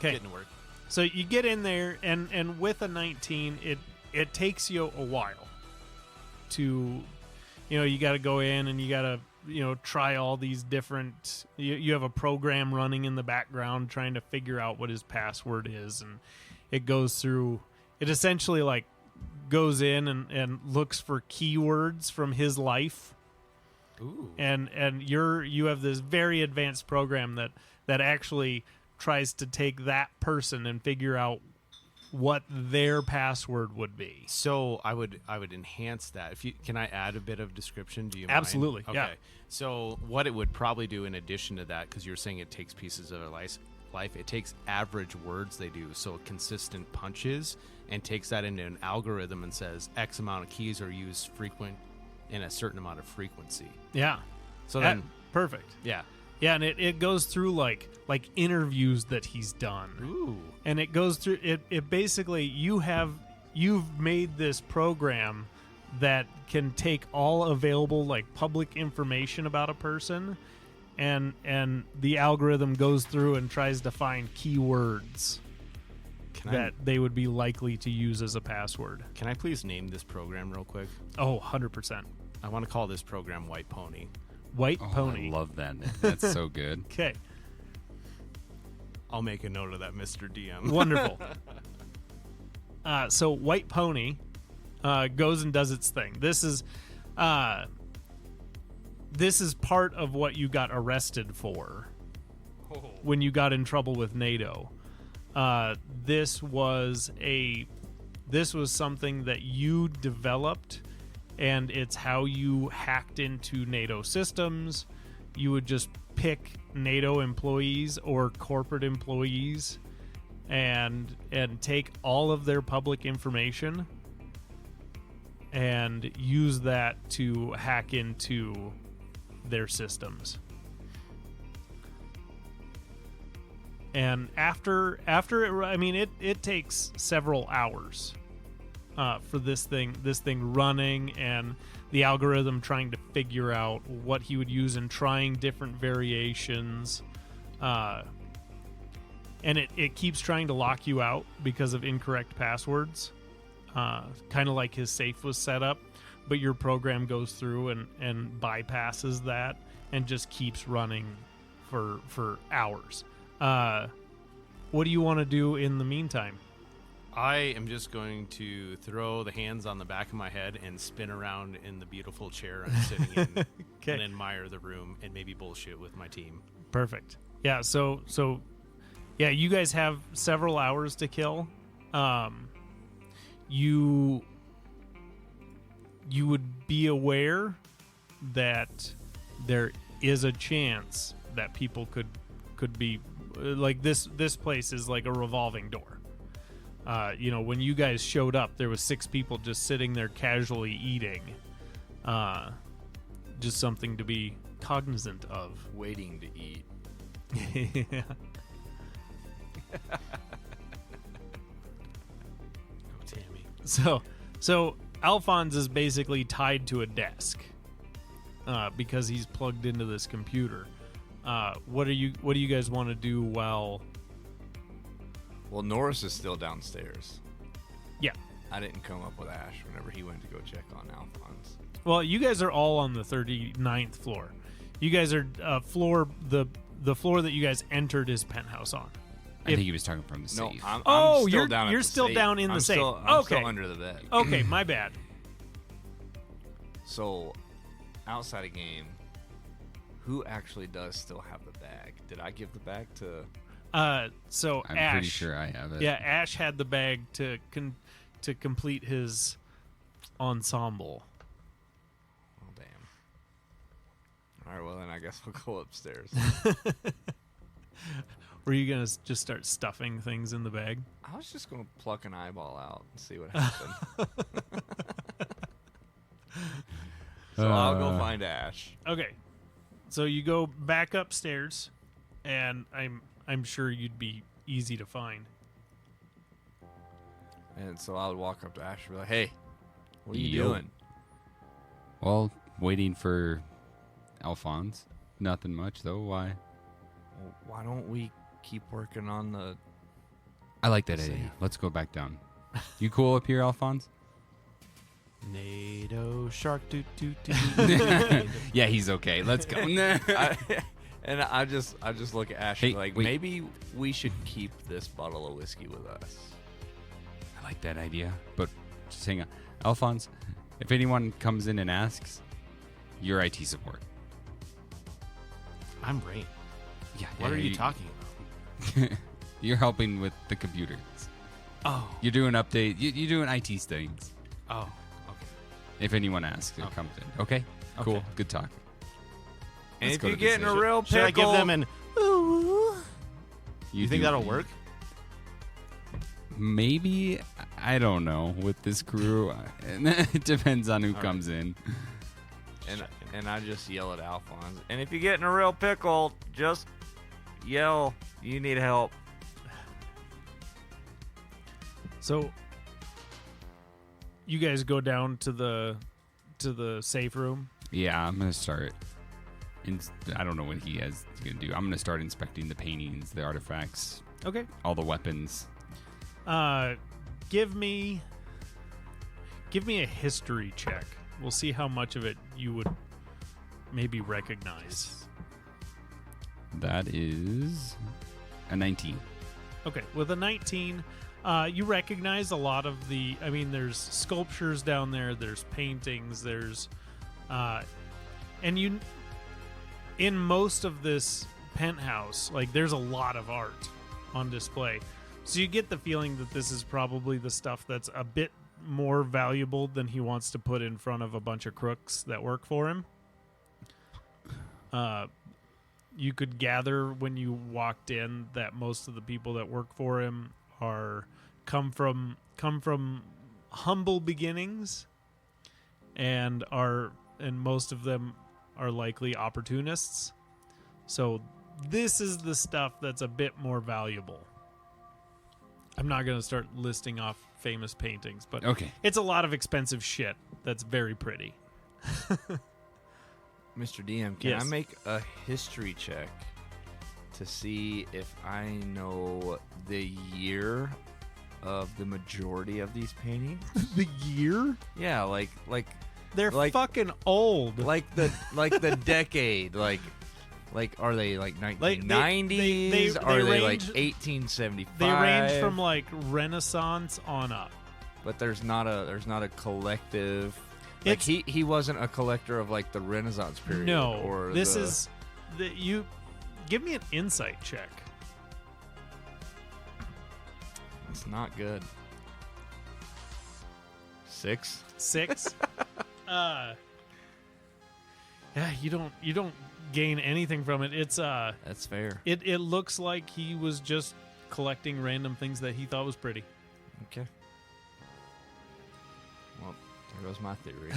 getting to work. So you get in there, and with a 19, it takes you a while to, you got to go in and you got to try all these different. You have a program running in the background trying to figure out what his password is, and it goes through. It essentially like goes in and looks for keywords from his life. Ooh. And you have this very advanced program that actually tries to take that person and figure out what their password would be. So I would enhance that. Can I add a bit of description? Do you mind? Absolutely, Okay. yeah. So what it would probably do in addition to that, because you're saying it takes pieces of their life, it takes average words they do, so consistent punches, and takes that into an algorithm and says X amount of keys are used frequent in a certain amount of frequency. Yeah. So then, perfect. yeah. Yeah, and it goes through like interviews that he's done. Ooh. And it goes through it basically you've made this program that can take all available like public information about a person, and the algorithm goes through and tries to find keywords that they would be likely to use as a password. Can I please name this program real quick? Oh, 100%. I want to call this program White Pony. White Oh, Pony. I love that. That's so good. Okay. I'll make a note of that, Mr. DM. Wonderful. So White Pony goes and does its thing. This is part of what you got arrested for when you got in trouble with NATO. This was something that you developed, and it's how you hacked into NATO systems. You would just pick NATO employees or corporate employees and take all of their public information and use that to hack into their systems. And after it, I mean, it takes several hours for this thing running, and the algorithm trying to figure out what he would use and trying different variations. And it keeps trying to lock you out because of incorrect passwords, kind of like his safe was set up, but your program goes through and bypasses that and just keeps running for hours. What do you want to do in the meantime? I am just going to throw the hands on the back of my head and spin around in the beautiful chair I'm sitting in Okay. and admire the room and maybe bullshit with my team. Perfect. Yeah, so yeah, you guys have several hours to kill. You would be aware that there is a chance that people could be like this place is like a revolving door. When you guys showed up, there was 6 people just sitting there casually eating. Just something to be cognizant of. Waiting to eat. Yeah. Oh, Tammy. So Alphonse is basically tied to a desk because he's plugged into this computer. What do you guys want to do while? Well, Norris is still downstairs. Yeah. I didn't come up with Ash whenever he went to go check on Alphonse. Well, you guys are all on the 39th floor. You guys are the floor that you guys entered his penthouse on. I think he was talking from the No, safe. I'm Oh, still you're- down at you're the still safe. down in the I'm safe. Still, I'm Okay. still under the bed. Okay, my bad. So, outside of game, who actually does still have the bag? Did I give the bag to... So I'm Ash, pretty sure I have it. yeah, Ash had the bag to complete his ensemble. Oh, damn. All right, well, then I guess we'll go upstairs. Were you gonna just start stuffing things in the bag? I was just going to pluck an eyeball out and see what happened. So I'll go find Ash. Okay, so you go back upstairs, and I'm sure you'd be easy to find. And so I would walk up to Ash and be like, hey, what are you Yo. doing? Well, waiting for Alphonse. Nothing much though. Why? Well, why don't we keep working on the... I like that Safe. idea. Let's go back down. You cool up here, Alphonse? NATO shark doot doot doot. Yeah, he's okay. Let's go. I just look at Ash Hey, and be like, wait. maybe we should keep this bottle of whiskey with us. I like that idea. But just hang on. Alphonse, if anyone comes in and asks, you're IT support. I'm Rain. Yeah. What are you talking about? You're helping with the computers. Oh. You're doing update. You're doing IT things. Oh. Okay. If anyone asks, it Okay. comes in. Okay? Cool. Okay. Good talk. And Let's if go you to get in a decision. real Should I pickle... give them an ooh? You think do- that'll work? and I just yell at Alphonse. And if you get in a real pickle, just yell, you need help. So you guys go down to the safe room. Yeah, I'm gonna start. I don't know what he's gonna do. I'm gonna start inspecting the paintings, the artifacts, Okay. all the weapons. Give me a history check. We'll see how much of it you would maybe recognize. That is a 19. Okay, with a 19, you recognize a lot of the. I mean, there's sculptures down there. There's paintings. There's, and you, in most of this penthouse, like there's a lot of art on display. So you get the feeling that this is probably the stuff that's a bit more valuable than he wants to put in front of a bunch of crooks that work for him. You could gather when you walked in that most of the people that work for him come from humble beginnings, and most of them are likely opportunists. So this is the stuff that's a bit more valuable. I'm not going to start listing off famous paintings, but Okay. it's a lot of expensive shit that's very pretty. Mr. DM, can Yes. I make a history check to see if I know the year of the majority of these paintings? The year? Yeah, like They're Like- fucking old. the decade, like are they like 1990s? they Are they like range- 1875? They range from like Renaissance on up. But there's not a collective. Like he wasn't a collector of like the Renaissance period. No, or this the- is you. Give me an insight check. It's not good. 6. 6. Yeah, you don't gain anything from it. It's That's fair. it looks like he was just collecting random things that he thought was pretty. Okay. Well, there goes my theory.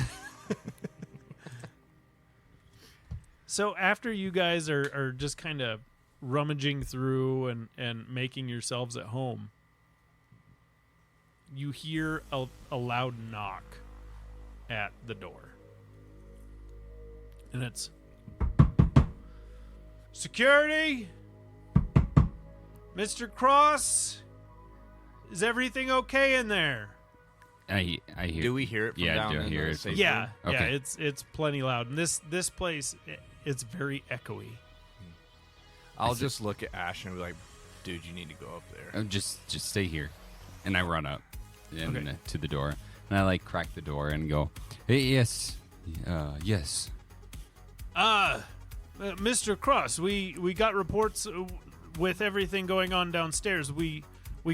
So after you guys are just kind of rummaging through and making yourselves at home, you hear a loud knock at the door. And it's security? Mr. Kross? Is everything okay in there? I hear. Do we hear it from Yeah, down do I in hear the it? safe Yeah, room? yeah, Okay. it's plenty loud. And this place, it's very echoey. I'll just look at Ash and be like, dude, you need to go up there. Just stay here, and I run up and Okay. to the door, and I like crack the door and go, hey, yes, yes. Mr. Kross, we got reports with everything going on downstairs. We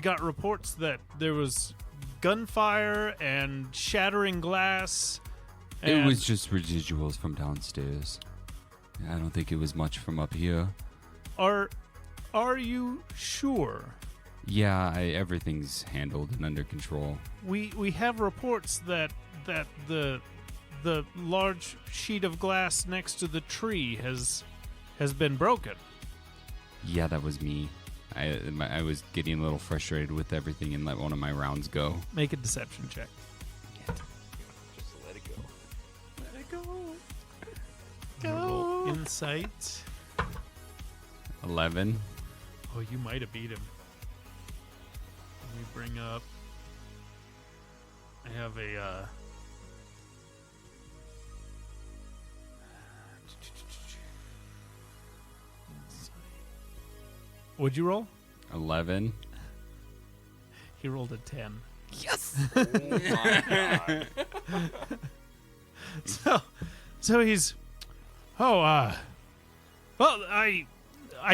got reports that there was gunfire and shattering glass. It and- was just residuals from downstairs. I don't think it was much from up here. Are you sure? Yeah, everything's handled and under control. We have reports that the large sheet of glass next to the tree has been broken. Yeah, that was me. I was getting a little frustrated with everything and let one of my rounds go. Make a deception check. Just let it go. Let it go. Go. Insight. 11. Oh, you might have beat him. Let me bring up. I have a. What'd you roll? 11. He rolled a 10. So he's. Well, I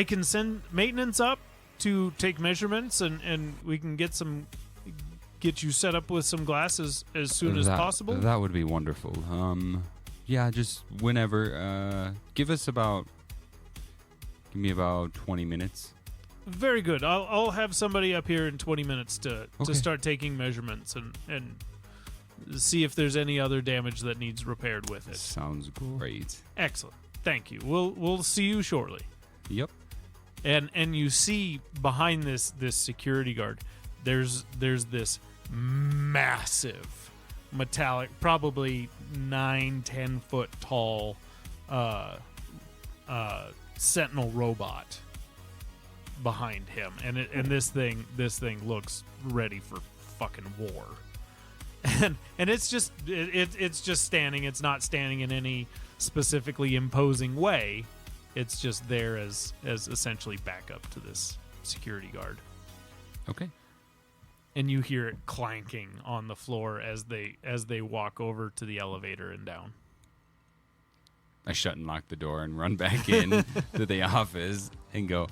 can send maintenance up to take measurements and we can get you set up with some glasses as soon as possible. That would be wonderful. Yeah, just whenever. Give me about 20 minutes. Very good. I'll have somebody up here in 20 minutes to Okay. start taking measurements and see if there's any other damage that needs repaired with it. Sounds great. Excellent. Thank you. We'll see you shortly. Yep. And you see behind this security guard, there's this massive metallic, probably 9-10 foot tall sentinel robot behind him, and this thing looks ready for fucking war. And it's just it's just standing. It's not standing in any specifically imposing way. It's just there as essentially backup to this security guard. Okay. And you hear it clanking on the floor as they walk over to the elevator and down. I shut and lock the door and run back in to the office and go,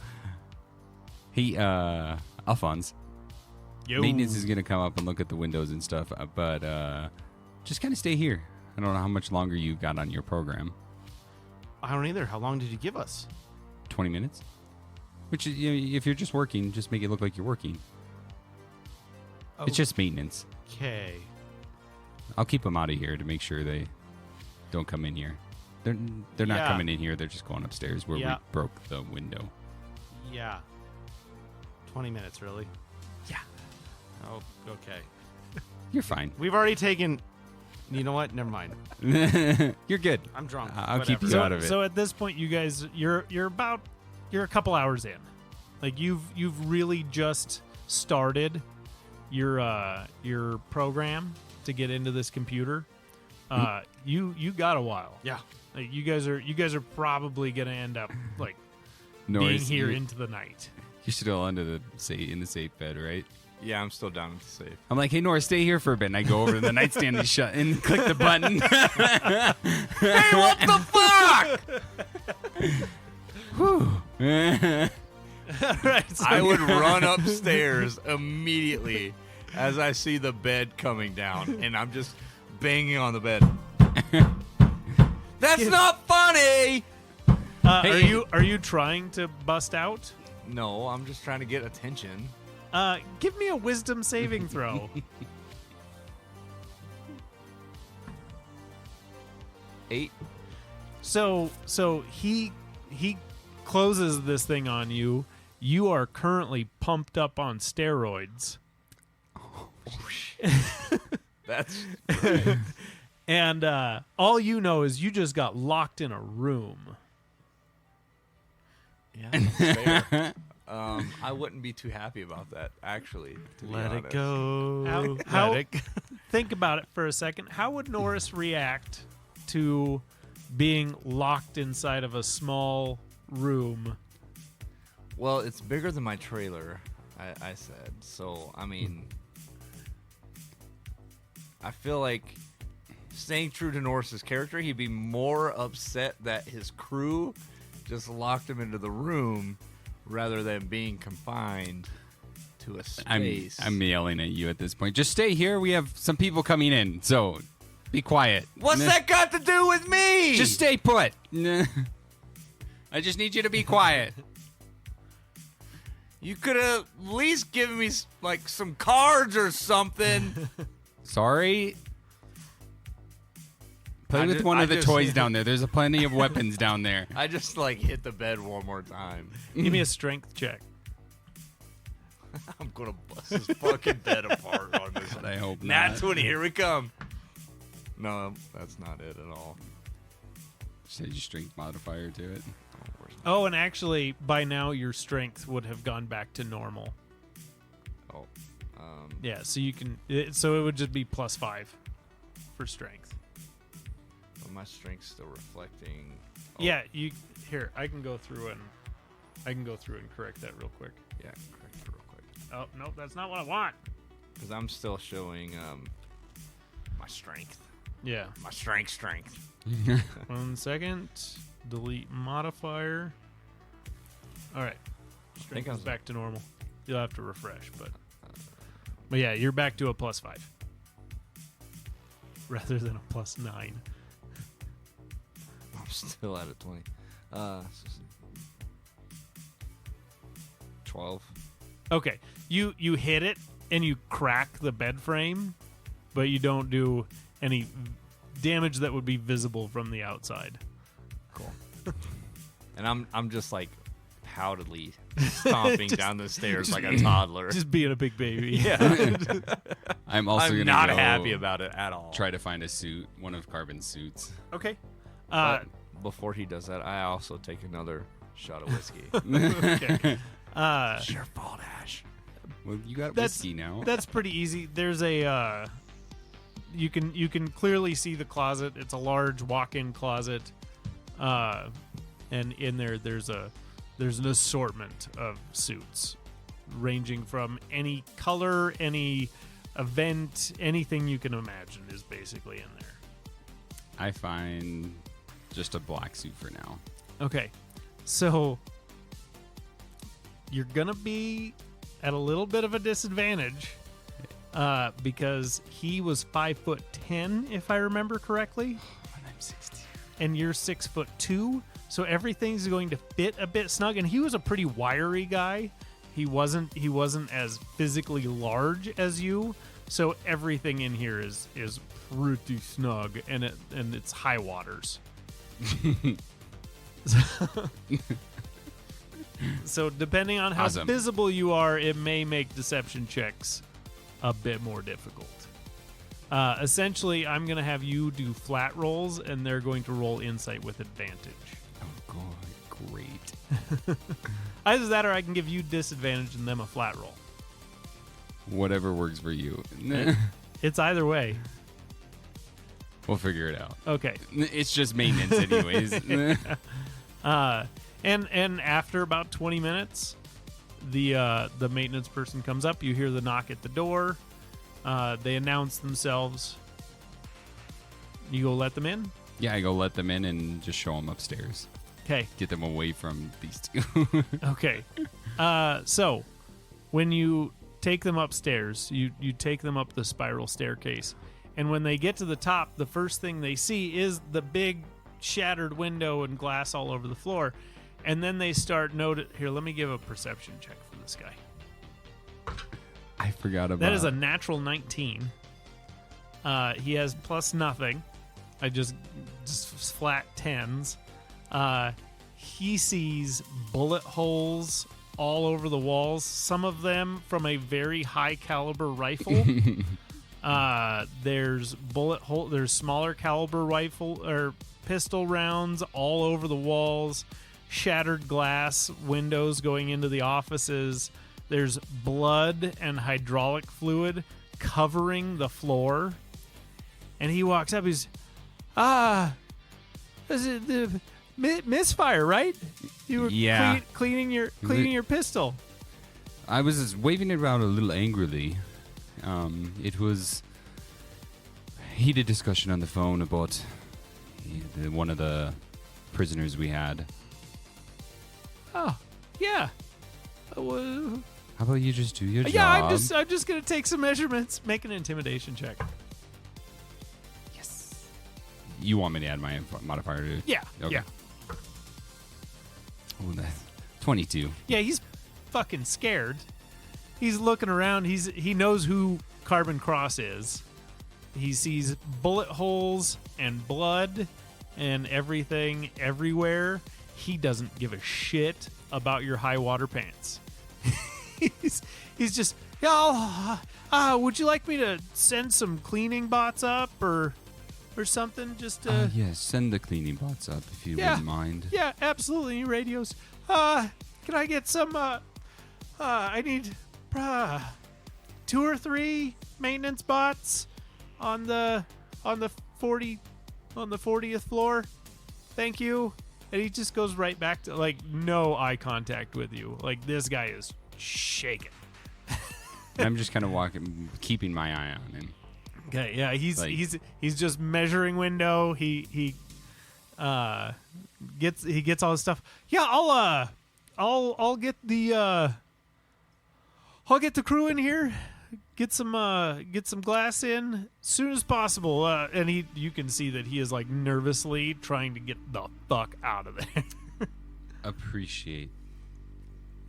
hey, Alphonse, Yo. maintenance is going to come up and look at the windows and stuff, but just kind of stay here. I don't know how much longer you got on your program. I don't either. How long did you give us? 20 minutes? Which, is, if you're just working, just make it look like you're working. Oh. It's just maintenance. Okay. I'll keep them out of here to make sure they don't come in here. They're not Yeah. coming in here. They're just going upstairs where Yeah. we broke the window. Yeah. 20 minutes, really? Yeah. Oh, okay. You're fine. We've already taken... You know what? Never mind. You're good. I'm drunk. I'll keep Whatever. you So, out of it. so at this point, you guys, you're a couple hours in. Like you've really just started your program to get into this computer. You got a while. Yeah. Like you guys are probably gonna end up like being Norris, here you're into the night. still under the in the safe bed, right? Yeah, I'm still down at the safe. I'm like, hey, Norris, stay here for a bit. And I go over to the nightstand and shut and click the button. Hey, what the fuck? Whew. Right. So I would run upstairs immediately as I see the bed coming down, and I'm just banging on the bed. That's not funny. Hey. are you trying to bust out? No, I'm just trying to get attention. Give me a wisdom saving throw. 8. So he closes this thing on you. You are currently pumped up on steroids. That's And all you know is you just got locked in a room. yeah. That's fair. I wouldn't be too happy about that, actually. To be Let it honest. go. How- Let it go. Think about it for a second. How would Norris react to being locked inside of a small room? Well, it's bigger than my trailer, I said. So, I mean, I feel like staying true to Norris's character, he'd be more upset that his crew just locked him into the room rather than being confined to a space. I'm yelling at you at this point. Just stay here. We have some people coming in, so be quiet. What's that got to do with me? Just stay put. I just need you to be quiet. You could have at least given me like some cards or something. Sorry. Play I with ju- one I of the just- toys down there. There's plenty of weapons down there. I just like hit the bed one more time. Give me a strength check. I'm gonna bust this fucking bed apart on this. I hope Nat not. 20, here we come. No, that's not it at all. Just add your strength modifier to it. Oh, and actually, by now your strength would have gone back to normal. Oh, Yeah, so you can. So it would just be +5 for strength. but my strength's still reflecting. Oh, Yeah, you here. I can go through and correct that real quick. yeah, correct it real quick. Oh no, that's not what I want. Because I'm still showing my strength. Yeah. My strength. 1 second. Delete modifier. All right. Strength I is was- back to normal. You'll have to refresh, but yeah, you're back to a +5 rather than a +9. I'm still at a 20. 12. Okay, you hit it and you crack the bed frame, but you don't do any damage that would be visible from the outside. Cool. And I'm just like poutedly stomping down the stairs like a toddler. Just being a big baby. Yeah. I'm also I'm gonna not go happy about it at all. Try to find a suit, one of Karbon's suits. Okay. But before he does that, I also take another shot of whiskey. Okay. It's your fault, Ash. Well, you got That's- whiskey now. That's pretty easy. There's a you can clearly see the closet. It's a large walk-in closet, and in there's an assortment of suits, ranging from any color, any event, anything you can imagine is basically in there. I find just a black suit for now. Okay, so you're gonna be at a little bit of a disadvantage because he was 5'10", if I remember correctly, And I'm 16. and you're 6'2", so everything's going to fit a bit snug. And he was a pretty wiry guy. He wasn't as physically large as you, so everything in here is pretty snug, and it's high waters. So depending on how Awesome. visible you are, it may make deception checks a bit more difficult. Essentially, I'm going to have you do flat rolls, and they're going to roll insight with advantage. Oh god, great. Either that, or I can give you disadvantage and them a flat roll. Whatever works for you. It's either way. We'll figure it out. Okay. It's just maintenance anyways. And after about 20 minutes, the maintenance person comes up. You hear the knock at the door. They announce themselves. You go let them in? Yeah, I go let them in and just show them upstairs. Okay. Get them away from these two. Okay. So when you take them upstairs, you take them up the spiral staircase. And when they get to the top, the first thing they see is the big shattered window and glass all over the floor. And then they start Here, let me give a perception check for this guy. I forgot about That is a natural 19. He has plus nothing. I just flat 10s. He sees bullet holes all over the walls, some of them from a very high caliber rifle. There's there's smaller caliber rifle or pistol rounds all over the walls, shattered glass windows going into the offices. There's blood and hydraulic fluid covering the floor. And he walks up, he's is it the misfire, right? You were Yeah. cleaning your pistol. I was just waving it around a little angrily. It was heated discussion on the phone about one of the prisoners we had. Oh, yeah. Well, How about you just do your yeah, job? I'm just gonna take some measurements. Make an intimidation check. Yes. You want me to add my modifier to? Yeah, Okay. yeah, Oh, that's 22. yeah. He's fucking scared. He's looking around. He knows who Karbon Kross is. He sees bullet holes and blood and everything everywhere. He doesn't give a shit about your high water pants. he's just, yeah. Would you like me to send some cleaning bots up or something? Just Yes, send the cleaning bots up if you wouldn't mind. yeah, absolutely. Any radios? Can I get some? I need 2 or 3 maintenance bots on the 40th floor. Thank you. And he just goes right back to like no eye contact with you. Like this guy is shaking. I'm just kind of walking, keeping my eye on him. Okay, yeah, he's just measuring window. He gets all his stuff. Yeah, I'll get the crew in here. Get some glass in as soon as possible. And you can see that he is like nervously trying to get the fuck out of there. Appreciate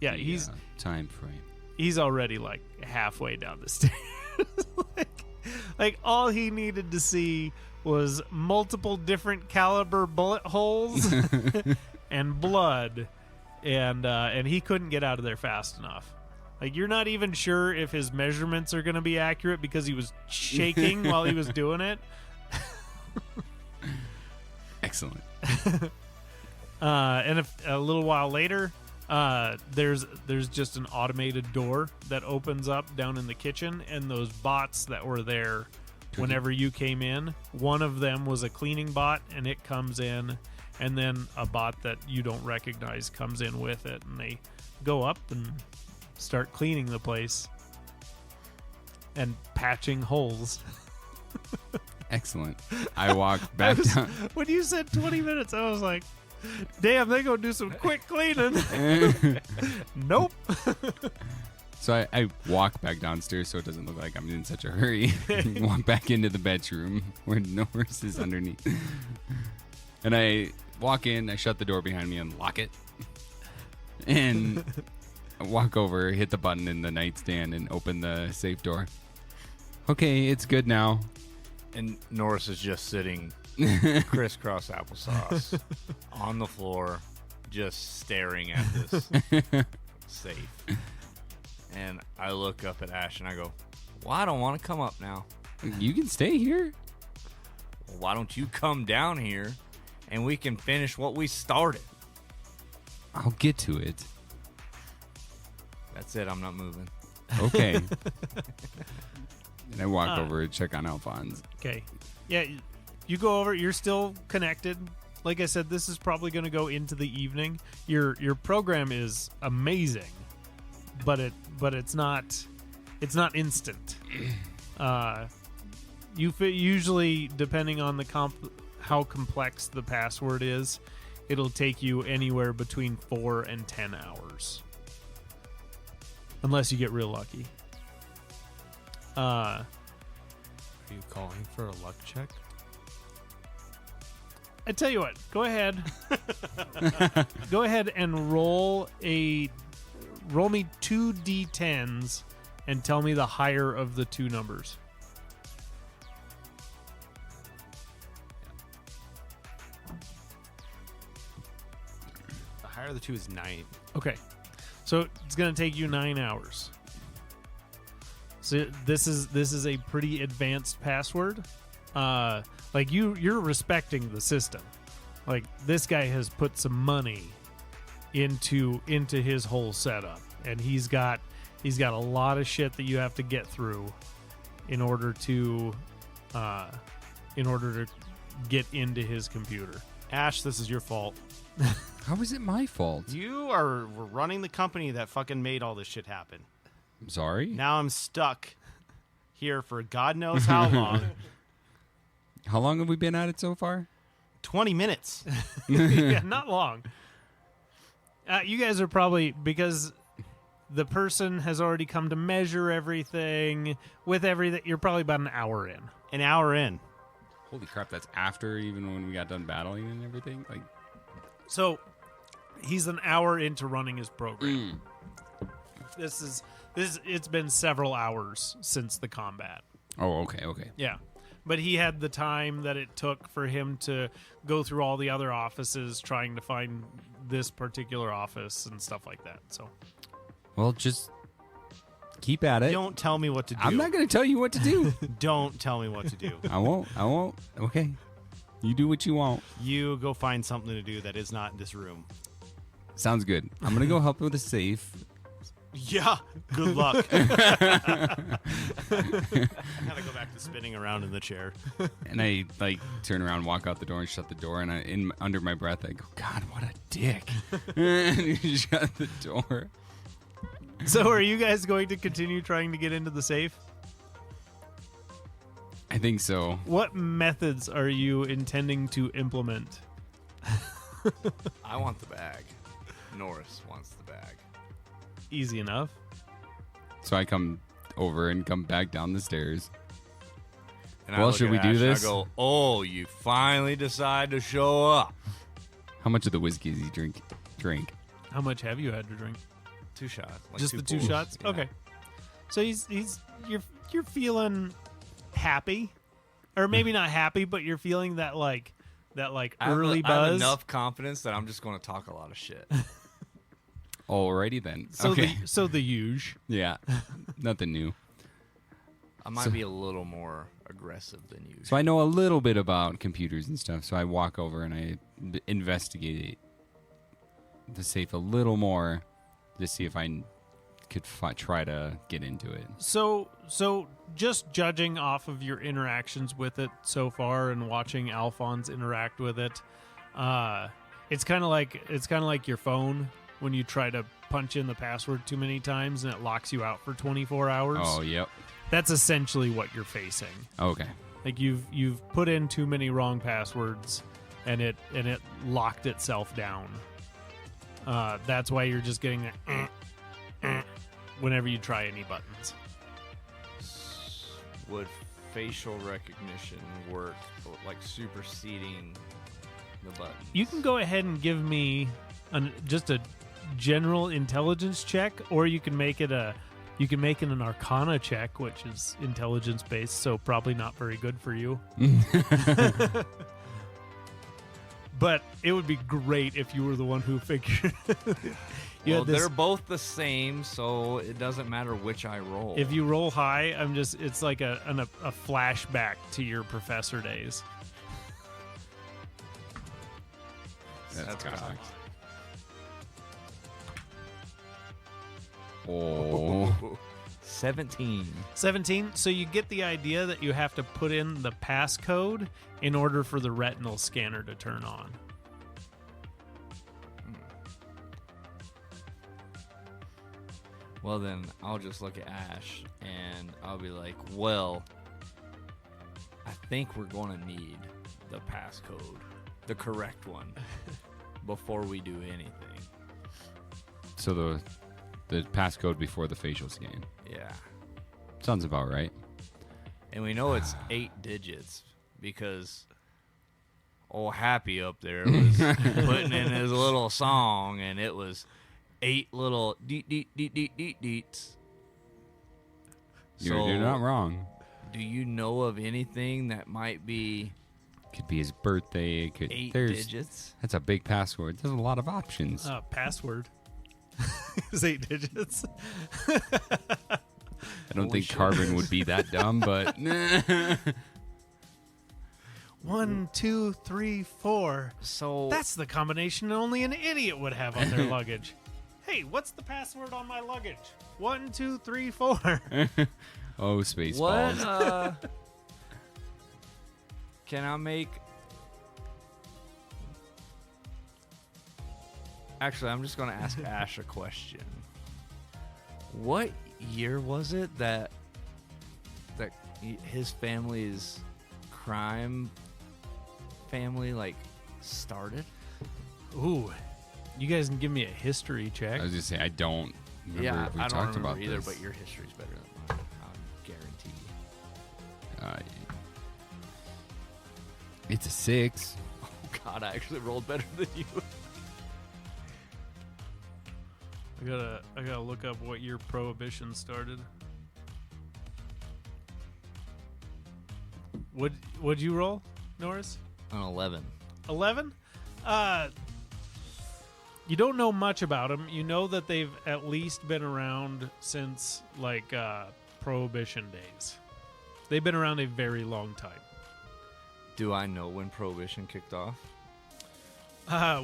Yeah, the time frame. he's already like halfway down the stairs. Like, Like all he needed to see was multiple different caliber bullet holes and blood, and he couldn't get out of there fast enough. Like you're not even sure if his measurements are going to be accurate because he was shaking while he was doing it. Excellent. And a little while later, there's just an automated door that opens up down in the kitchen, and those bots that were there whenever you came in, one of them was a cleaning bot, and it comes in, and then a bot that you don't recognize comes in with it, and they go up and start cleaning the place and patching holes. Excellent. I walked back down. When you said 20 minutes, I was like, damn, they gonna do some quick cleaning. Nope. So I walk back downstairs so it doesn't look like I'm in such a hurry. Walk back into the bedroom where Norris is underneath. And I walk in, I shut the door behind me and lock it. And I walk over, hit the button in the nightstand and open the safe door. Okay, it's good now. And Norris is just sitting crisscross applesauce on the floor, just staring at this safe. And I look up at Ash and I go, well, I don't want to come up now. You can stay here. Well, why don't you come down here and we can finish what we started? I'll get to it. That's it. I'm not moving. Okay. And I walk over to check on Alphonse. Okay. Yeah, you go over. You're still connected. Like I said, this is probably going to go into the evening. Your program is amazing, but it's not instant. Usually, depending on the how complex the password is, it'll take you anywhere between 4 and 10 hours, unless you get real lucky. Are you calling for a luck check? I tell you what, go ahead. Go ahead and roll me 2 d10s and tell me the higher of the two numbers. The higher of the two is 9. Okay. So it's going to take you 9 hours. So this is a pretty advanced password. Like you're respecting the system. Like this guy has put some money into his whole setup, and he's got a lot of shit that you have to get through in order to get into his computer. Ash, this is your fault. How is it my fault? You were running the company that fucking made all this shit happen. I'm sorry. Now I'm stuck here for God knows how long. How long have we been at it so far? 20 minutes. Yeah, not long. You guys are probably, because the person has already come to measure everything with everything. You're probably about an hour in. An hour in. Holy crap! That's after even when we got done battling and everything. Like, so he's an hour into running his program. It's been several hours since the combat. oh, okay. Yeah. But he had the time that it took for him to go through all the other offices trying to find this particular office and stuff like that. So, Well, just keep at it. Don't tell me what to do. I'm not going to tell you what to do. Don't tell me what to do. I won't. Okay. You do what you want. You go find something to do that is not in this room. Sounds good. I'm going to go help with the safe. Yeah, good luck. I gotta go back to spinning around in the chair. And I turn around, walk out the door, and shut the door. And under my breath, I go, "God, what a dick!" And you shut the door. So are you guys going to continue trying to get into the safe? I think so. What methods are you intending to implement? I want the bag. Norris wants the bag. Easy enough. So I come over and come back down the stairs. And Well, I look should at we do Ash and this? I go, oh, you finally decide to show up. How much of the whiskey does he drink? How much have you had to drink? 2 shots. Like Just the 2 pulls. shots? Yeah. Okay. So you're feeling happy, or maybe not happy, but you're feeling that early I have buzz. enough confidence that I'm just going to talk a lot of shit. Alrighty then. So okay. the huge. Yeah. Nothing new. I might be a little more aggressive than you. So I know a little bit about computers and stuff. So I walk over and I investigate the safe a little more to see if I could try to get into it. So just judging off of your interactions with it so far and watching Alphonse interact with it, it's kind of like your phone when you try to punch in the password too many times and it locks you out for 24 hours. Oh, yep. That's essentially what you're facing. Okay. Like you've put in too many wrong passwords and it locked itself down. That's why you're just getting that whenever you try any buttons. Would facial recognition work, like superseding the button? You can go ahead and give me just a general intelligence check, or you can make it an Arcana check, which is intelligence based, so probably not very good for you. But it would be great if you were the one who figured. They're both the same, so it doesn't matter which I roll. If you roll high, it's like a flashback to your professor days. That's cocked. cocked. Oh. 17. 17. So you get the idea that you have to put in the passcode in order for the retinal scanner to turn on. Well, then I'll just look at Ash and I'll be like, well, I think we're going to need the passcode, the correct one, before we do anything. So the passcode before the facial scan. Yeah. Sounds about right. And we know it's 8 digits because old Happy up there was putting in his little song, and it was 8 little deets. You're not wrong. Do you know of anything that might be Could be his birthday. It could 8 there's digits? That's a big password. There's a lot of options. Password is 8 digits. I don't think Karbon would be that dumb, but 1, 2, 3, 4. So That's the combination only an idiot would have on their luggage. Hey, what's the password on my luggage? 1, 2, 3, 4. oh, Spaceballs. what? Can I make? Actually, I'm just going to ask Ash a question. What year was it that his family's crime family started? Ooh, you guys can give me a history check. I was just saying, I don't remember Yeah, if we I don't talked remember about either, this. but your history's better than mine. I guarantee. It's a 6. Oh God, I actually rolled better than you. I gotta look up what year Prohibition started. What'd you roll, Norris? An 11. 11? You don't know much about them. You know that they've at least been around since Prohibition days. They've been around a very long time. Do I know when Prohibition kicked off?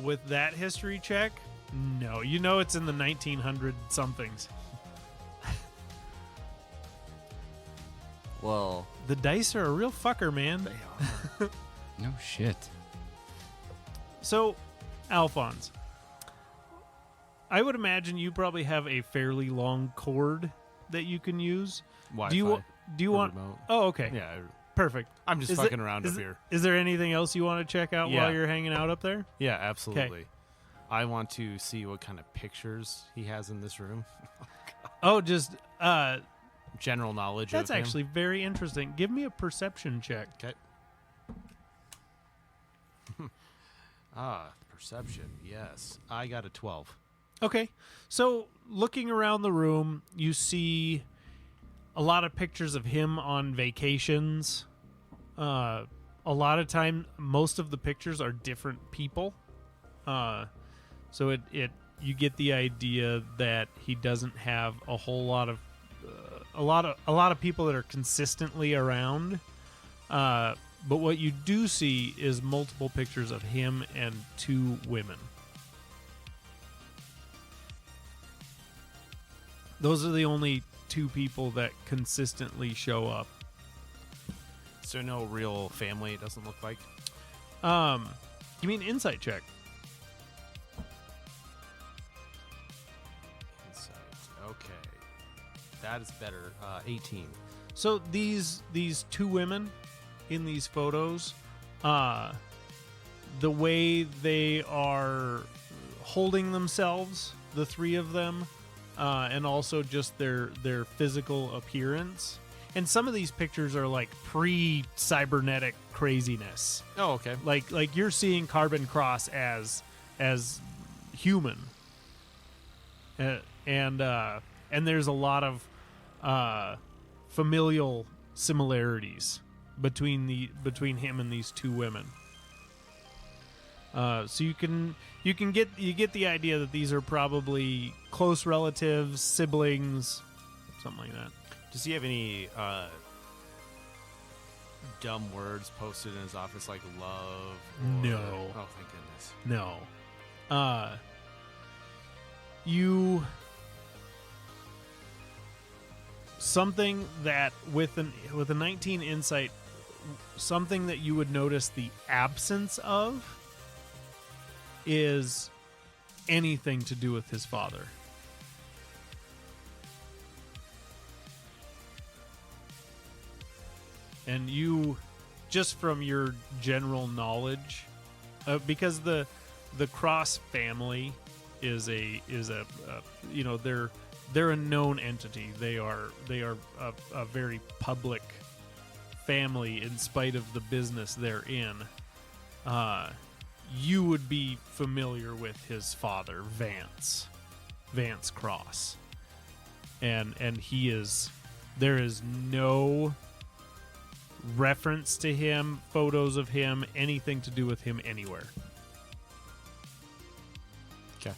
With that history check, no. You know it's in the 1900 somethings. Well, The dice are a real fucker, man. they are. No shit. So, Alphonse, I would imagine you probably have a fairly long cord that you can use. Wi-Fi. Do you want? Remote. Oh, okay. Yeah, Perfect. I'm just Is fucking it- around is up it- here. Is there anything else you want to check out Yeah. while you're hanging out up there? Yeah, absolutely. I want to see what kind of pictures he has in this room. Oh, just General knowledge that's of him. actually very interesting. Give me a perception check. Okay. Perception. Yes. I got a 12. Okay. So, looking around the room, you see a lot of pictures of him on vacations. A lot of time, most of the pictures are different people. So you get the idea that he doesn't have a whole lot of a lot of people that are consistently around. But what you do see is multiple pictures of him and 2 women. Those are the only 2 people that consistently show up. So no real family, it doesn't look like. Give me an insight check. Insight. Okay. That is better. 18. So these 2 women in these photos, the way they are holding themselves, the 3 of them, and also just their physical appearance. And some of these pictures are like pre-cybernetic craziness. Oh, okay. Like you're seeing Karbon Kross as human, and there's a lot of familial similarities between him and these 2 women. So you get the idea that these are probably close relatives, siblings, something like that. Does he have any dumb words posted in his office like love? No. Oh, thank goodness. No. Something that with a 19 insight, something that you would notice the absence of is anything to do with his father. And you, just from your general knowledge, because the Kross family is a you know, they're a known entity. They are a very public family in spite of the business they're in. You would be familiar with his father, Vance Kross, and there is no reference to him, photos of him, anything to do with him anywhere. Okay.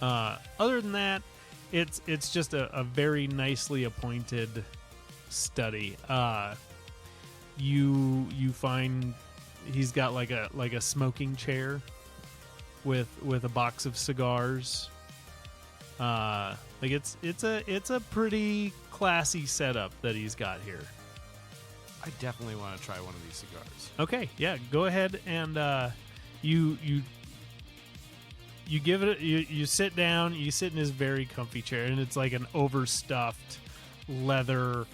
Other than that, it's just a very nicely appointed study. You find he's got like a smoking chair with a box of cigars. Like it's a pretty classy setup that he's got here. I definitely want to try one of these cigars. Okay, yeah, go ahead and you give it. You sit down. You sit in his very comfy chair, and it's like an overstuffed leather,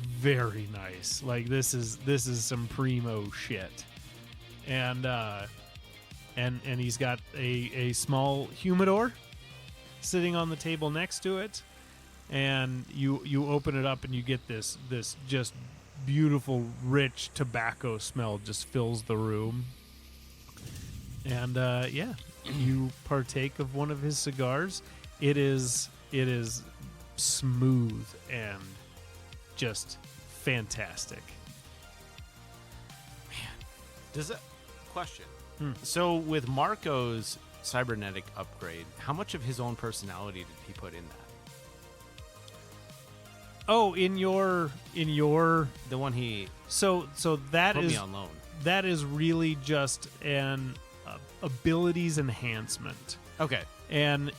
very nice. Like this is some primo shit, and he's got a small humidor sitting on the table next to it, and you open it up and you get this just beautiful, rich tobacco smell just fills the room. And yeah, you partake of one of his cigars. It is smooth and just fantastic. Does it? Question. So with Marco's cybernetic upgrade, how much of his own personality did he put in that? Oh, in your The one he so that put is me on loan. that is really just an abilities enhancement. Okay. And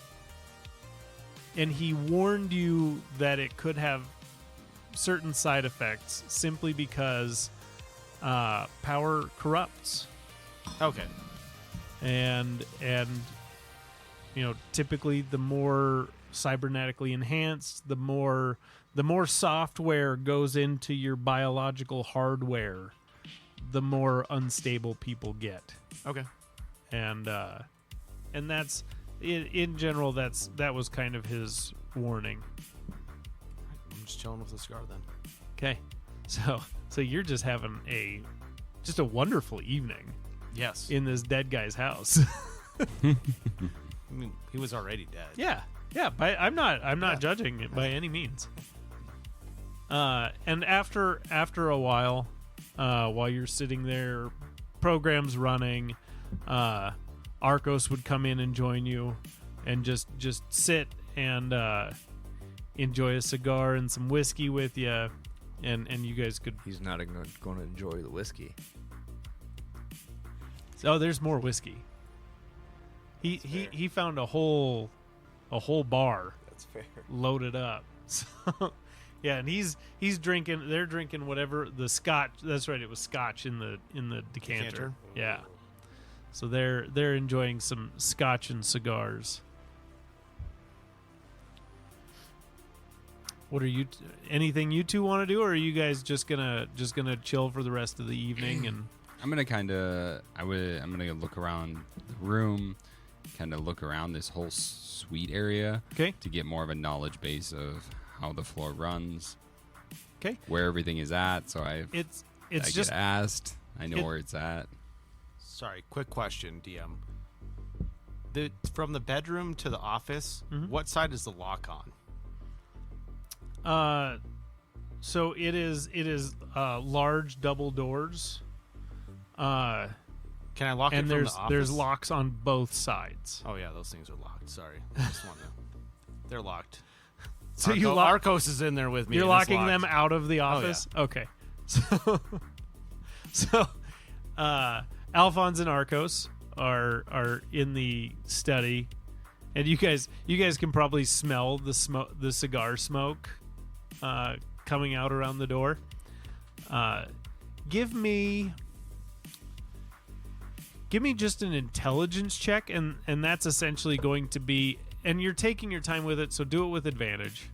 he warned you that it could have certain side effects simply because power corrupts. Okay. And you know, typically the more cybernetically enhanced, the more software goes into your biological hardware, the more unstable people get. Okay. And that's in general that was kind of his warning. I'm just chilling with the cigar then. Okay. So you're just having a wonderful evening Yes. in this dead guy's house. I mean, he was already dead. Yeah. I'm not judging it by any means. And after a while you're sitting there, program's running, Arcos would come in and join you and just sit and enjoy a cigar and some whiskey with you, and you guys could. He's not going to enjoy the whiskey. Oh, there's more whiskey. He found a whole bar. That's fair. Loaded up. So yeah, and he's drinking. They're drinking whatever the scotch. That's right. It was scotch in the decanter. Decanter? Yeah. So they're enjoying some scotch and cigars. What are you? Anything you two want to do, or are you guys just gonna chill for the rest of the evening? And I'm gonna look around the room, kind of look around this whole suite area. Okay. To get more of a knowledge base of how the floor runs. Okay. Where everything is at, so I it's get just asked. I know where it's at. Sorry, quick question, DM. From the bedroom to the office, what side is the lock on? so it is large double doors. Can I lock it And from the office? there's locks on both sides. Oh yeah, those things are locked. Sorry, I just want to. They're locked. So you lock. Arcos is in there with me. You're and it's locking locked. them out of the office. Okay. So, Alphonse and Arcos are in the study, and you guys can probably smell the cigar smoke coming out around the door. Give me just an intelligence check, and that's essentially going to be, and you're taking your time with it, so do it with advantage.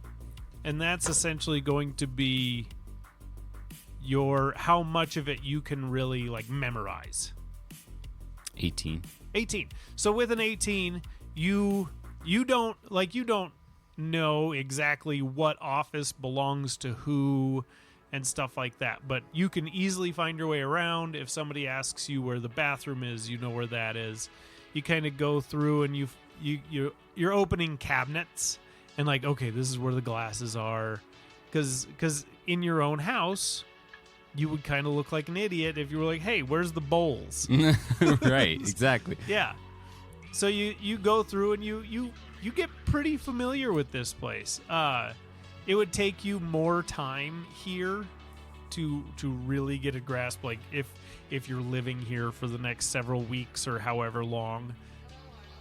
And that's essentially going to be how much of it you can really like memorize. 18. 18. So with an 18, you don't know exactly what office belongs to who and stuff like that, but you can easily find your way around. If somebody asks you where the bathroom is, you know where that is. You kind of go through and you're opening cabinets and like, okay, this is where the glasses are, because in your own house you would kind of look like an idiot if you were like, hey, where's the bowls? Right, exactly. Yeah. So you go through and you get pretty familiar with this place. It would take you more time here to really get a grasp, like if you're living here for the next several weeks or however long.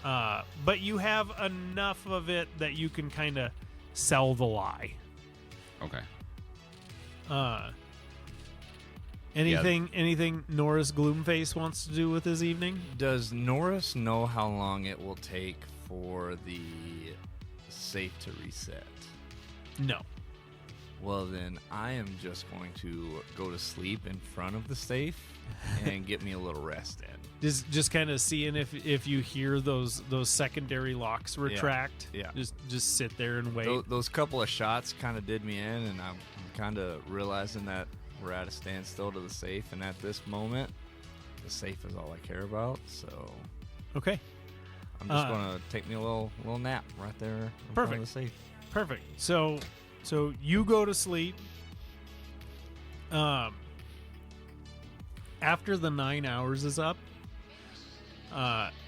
But you have enough of it that you can kind of sell the lie. Okay. Anything Norris Gloomface wants to do with his evening? Does Norris know how long it will take for the safe to reset? No. Well, then I am just going to go to sleep in front of the safe and get me a little rest in. Just kind of seeing if you hear those secondary locks retract. Yeah. Just sit there and wait. Those couple of shots kind of did me in, and I'm kind of realizing that we're at a standstill to the safe, and at this moment, the safe is all I care about. So, okay, I'm just gonna take me a little nap right there in front of the safe. Perfect. So you go to sleep. After the 9 hours is up,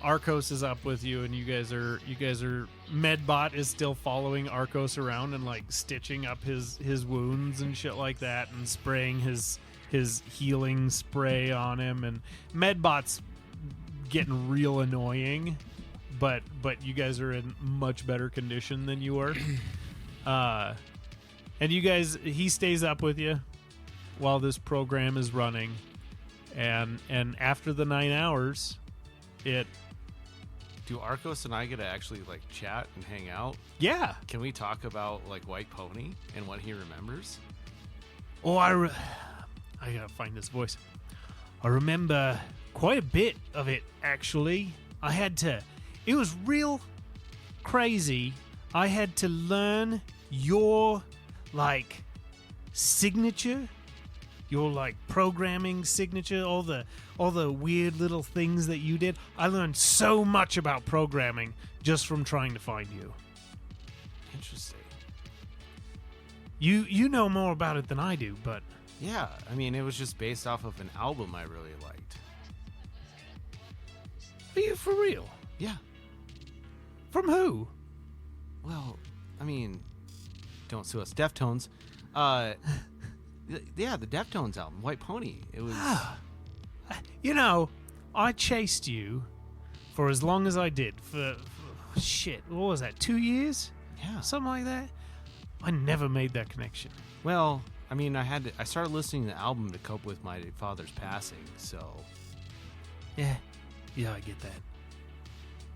Arcos is up with you, and you guys are Medbot is still following Arcos around and like stitching up his wounds and shit like that, and spraying his healing spray on him, and Medbot's getting real annoying, but you guys are in much better condition than you were. And he stays up with you while this program is running, and after the 9 hours, Do Arcos and I get to actually like chat and hang out? Yeah. Can we talk about like White Pony and what he remembers? Oh, I gotta find this voice. I remember quite a bit of it, actually. It was real crazy. I had to learn your, like, signature, your, like, programming signature, all the weird little things that you did. I learned so much about programming just from trying to find you. Interesting. You know more about it than I do, but Yeah, I mean, it was just based off of an album I really liked. are you for real? Yeah. From who? Well, I mean, don't sue us. Deftones. Yeah, the Deftones album, White Pony. It was. You know, I chased you for as long as I did. For shit, what was that? 2 years? Yeah. Something like that. I never made that connection. Well, I mean, I started listening to the album to cope with my father's passing, so. Yeah, I get that.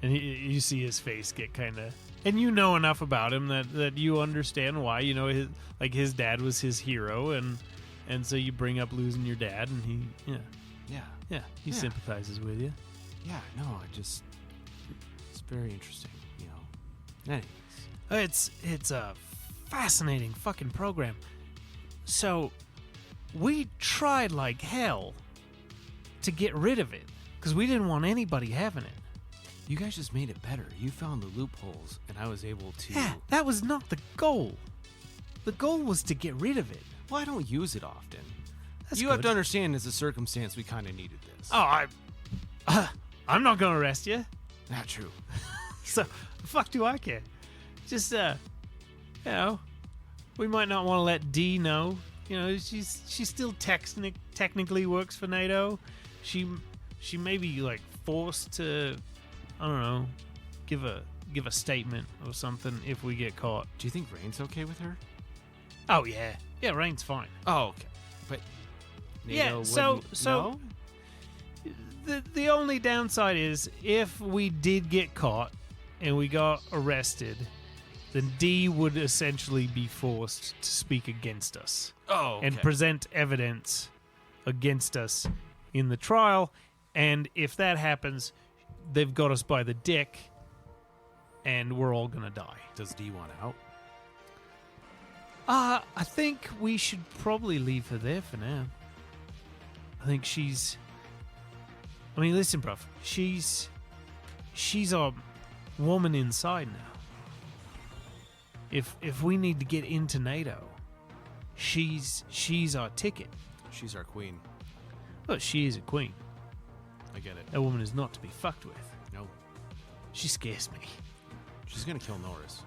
And you see his face get kind of, and you know enough about him that you understand why. You know, his dad was his hero, and so you bring up losing your dad, and he Yeah. sympathizes with you. Yeah, no, it's very interesting, you know. Anyways. It's a fascinating fucking program. So we tried like hell to get rid of it because we didn't want anybody having it. You guys just made it better. You found the loopholes, and I was able to. Yeah, that was not the goal. The goal was to get rid of it. Well, I don't use it often. That's you have good. to understand, as a circumstance, we kind of needed this. Oh, I'm not gonna arrest you. Not true. So the fuck do I care? Just you know, we might not want to let Dee know. You know, she still technically works for NATO. She may be like forced to, I don't know, give a statement or something if we get caught. Do you think Rain's okay with her? Oh yeah, Rain's fine. Oh, okay. But Yeah, NATO so- wouldn't- so- no? The only downside is if we did get caught and we got arrested, then Dee would essentially be forced to speak against us. Oh, okay. And present evidence against us in the trial. And if that happens, they've got us by the dick, and we're all gonna die. Does D want out? I think we should probably leave her there for now. I think I mean, listen, bruv. She's a woman inside now. If we need to get into NATO, she's our ticket. She's our queen. Well, she is a queen. I get it. That woman is not to be fucked with. No. She scares me. She's going to kill Norris.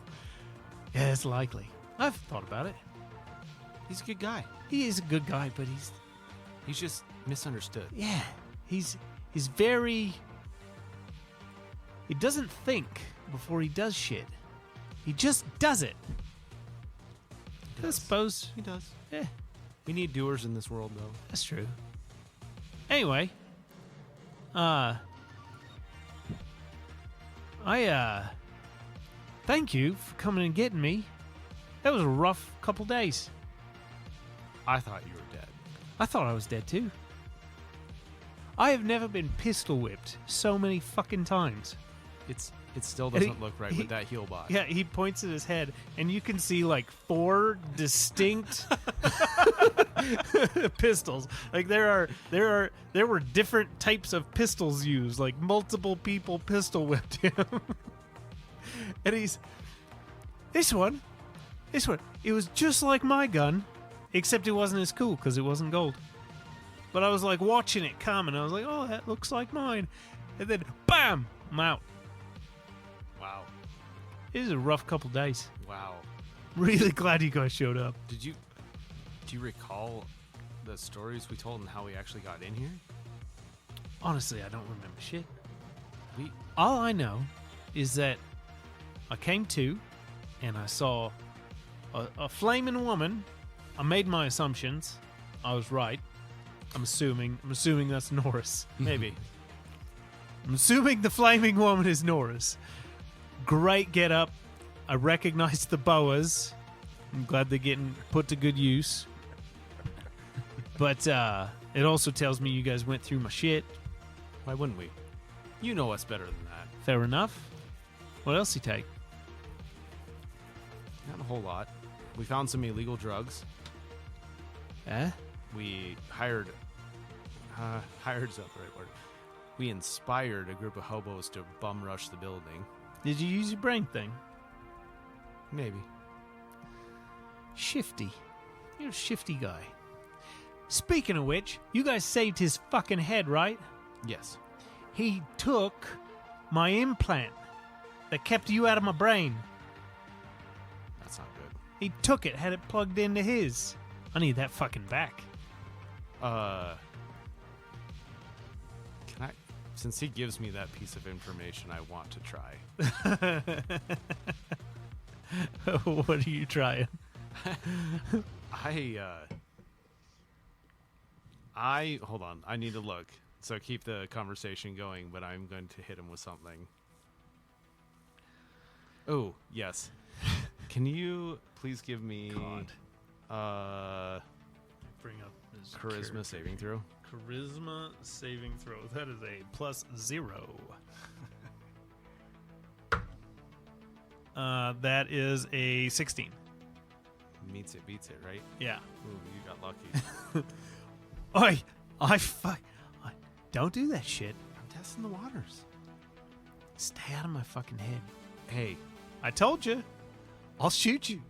Yeah, it's likely. I've thought about it. He's a good guy. He is a good guy, but He's just misunderstood. yeah, he's very. He doesn't think before he does shit. He just does it. I suppose. He does. Yeah, We need doers in this world, though. that's true. Anyway, thank you for coming and getting me. That was a rough couple days. I thought you were dead. I thought I was dead too. I have never been pistol whipped so many fucking times. It still And doesn't look right with that heel bot. Yeah, he points at his head, and you can see like 4 distinct pistols. Like there were different types of pistols used. Like multiple people pistol whipped him, and this one. It was just like my gun, except it wasn't as cool because it wasn't gold. But I was like watching it come, and I was like, "Oh, that looks like mine," and then bam, I'm out. Wow. It was a rough couple days. Wow. Really glad you guys showed up. Do you recall the stories we told and how we actually got in here? Honestly, I don't remember shit. We All I know is that I came to and I saw a flaming woman. I made my assumptions. I was right. I'm assuming that's Norris. maybe. I'm assuming the flaming woman is Norris. Great get up. I recognized the boas. I'm glad they're getting put to good use. But it also tells me you guys went through my shit. Why wouldn't we? You know us better than that. Fair enough. What else you take? Not a whole lot. We found some illegal drugs. Eh? We hired's not the right word. We inspired a group of hobos to bum rush the building. Did you use your brain thing? Maybe. Shifty. You're a shifty guy. Speaking of which, you guys saved his fucking head, right? Yes. He took my implant that kept you out of my brain. That's not good. He took it, had it plugged into his. I need that fucking back. Can I? Since he gives me that piece of information, I want to try. What are you trying? I hold on. I need to look. So keep the conversation going, but I'm going to hit him with something. Oh, yes. Can you please give me Bring up his charisma character. saving throw? Charisma saving throw. That is a +0. That is a 16. Beats it, right? Yeah. Ooh, you got lucky. Don't do that shit. I'm testing the waters. Stay out of my fucking head. Hey, I told you. I'll shoot you.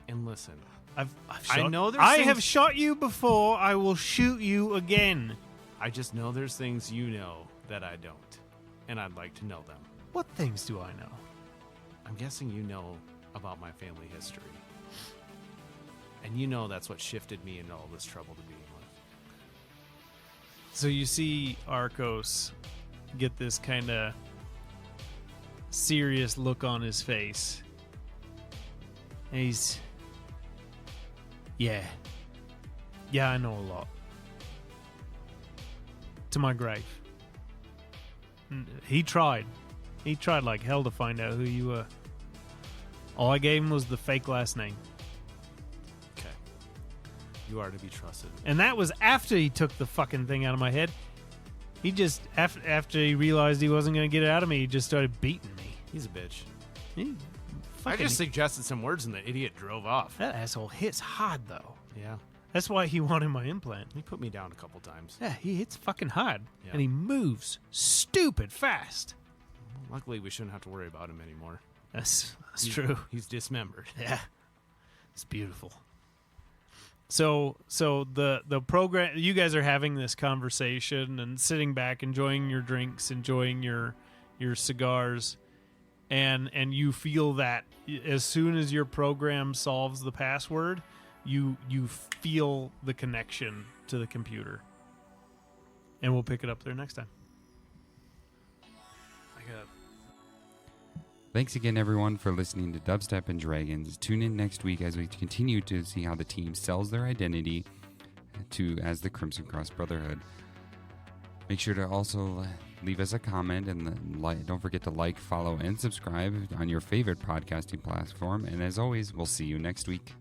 and listen. I've I shot, know there's I things- have shot you before. I will shoot you again. I just know there's things you know that I don't, and I'd like to know them. What things do I know? I'm guessing you know about my family history. And you know that's what shifted me into all this trouble to begin with. So you see Arcos get this kind of serious look on his face. And he's... Yeah, I know a lot. To my grave. He tried. He tried like hell to find out who you were. All I gave him was the fake last name. Okay. You are to be trusted. And that was after he took the fucking thing out of my head. He just, after he realized he wasn't going to get it out of me, he just started beating me. He's a bitch. He I fucking- just suggested some words and the idiot drove off. That asshole hits hard, though. Yeah. That's why he wanted my implant. He put me down a couple times. Yeah, he hits fucking hard. Yeah. And he moves stupid fast. Luckily, we shouldn't have to worry about him anymore. That's He's- true. He's dismembered. Yeah. It's beautiful. So the program, you guys are having this conversation and sitting back, enjoying your drinks, enjoying your cigars, and you feel that as soon as your program solves the password, you feel the connection to the computer. And we'll pick it up there next time. Thanks again, everyone, for listening to Dubstep and Dragons. Tune in next week as we continue to see how the team sells their identity as the Crimson Cross Brotherhood. Make sure to also leave us a comment and don't forget to like, follow, and subscribe on your favorite podcasting platform. And as always, we'll see you next week.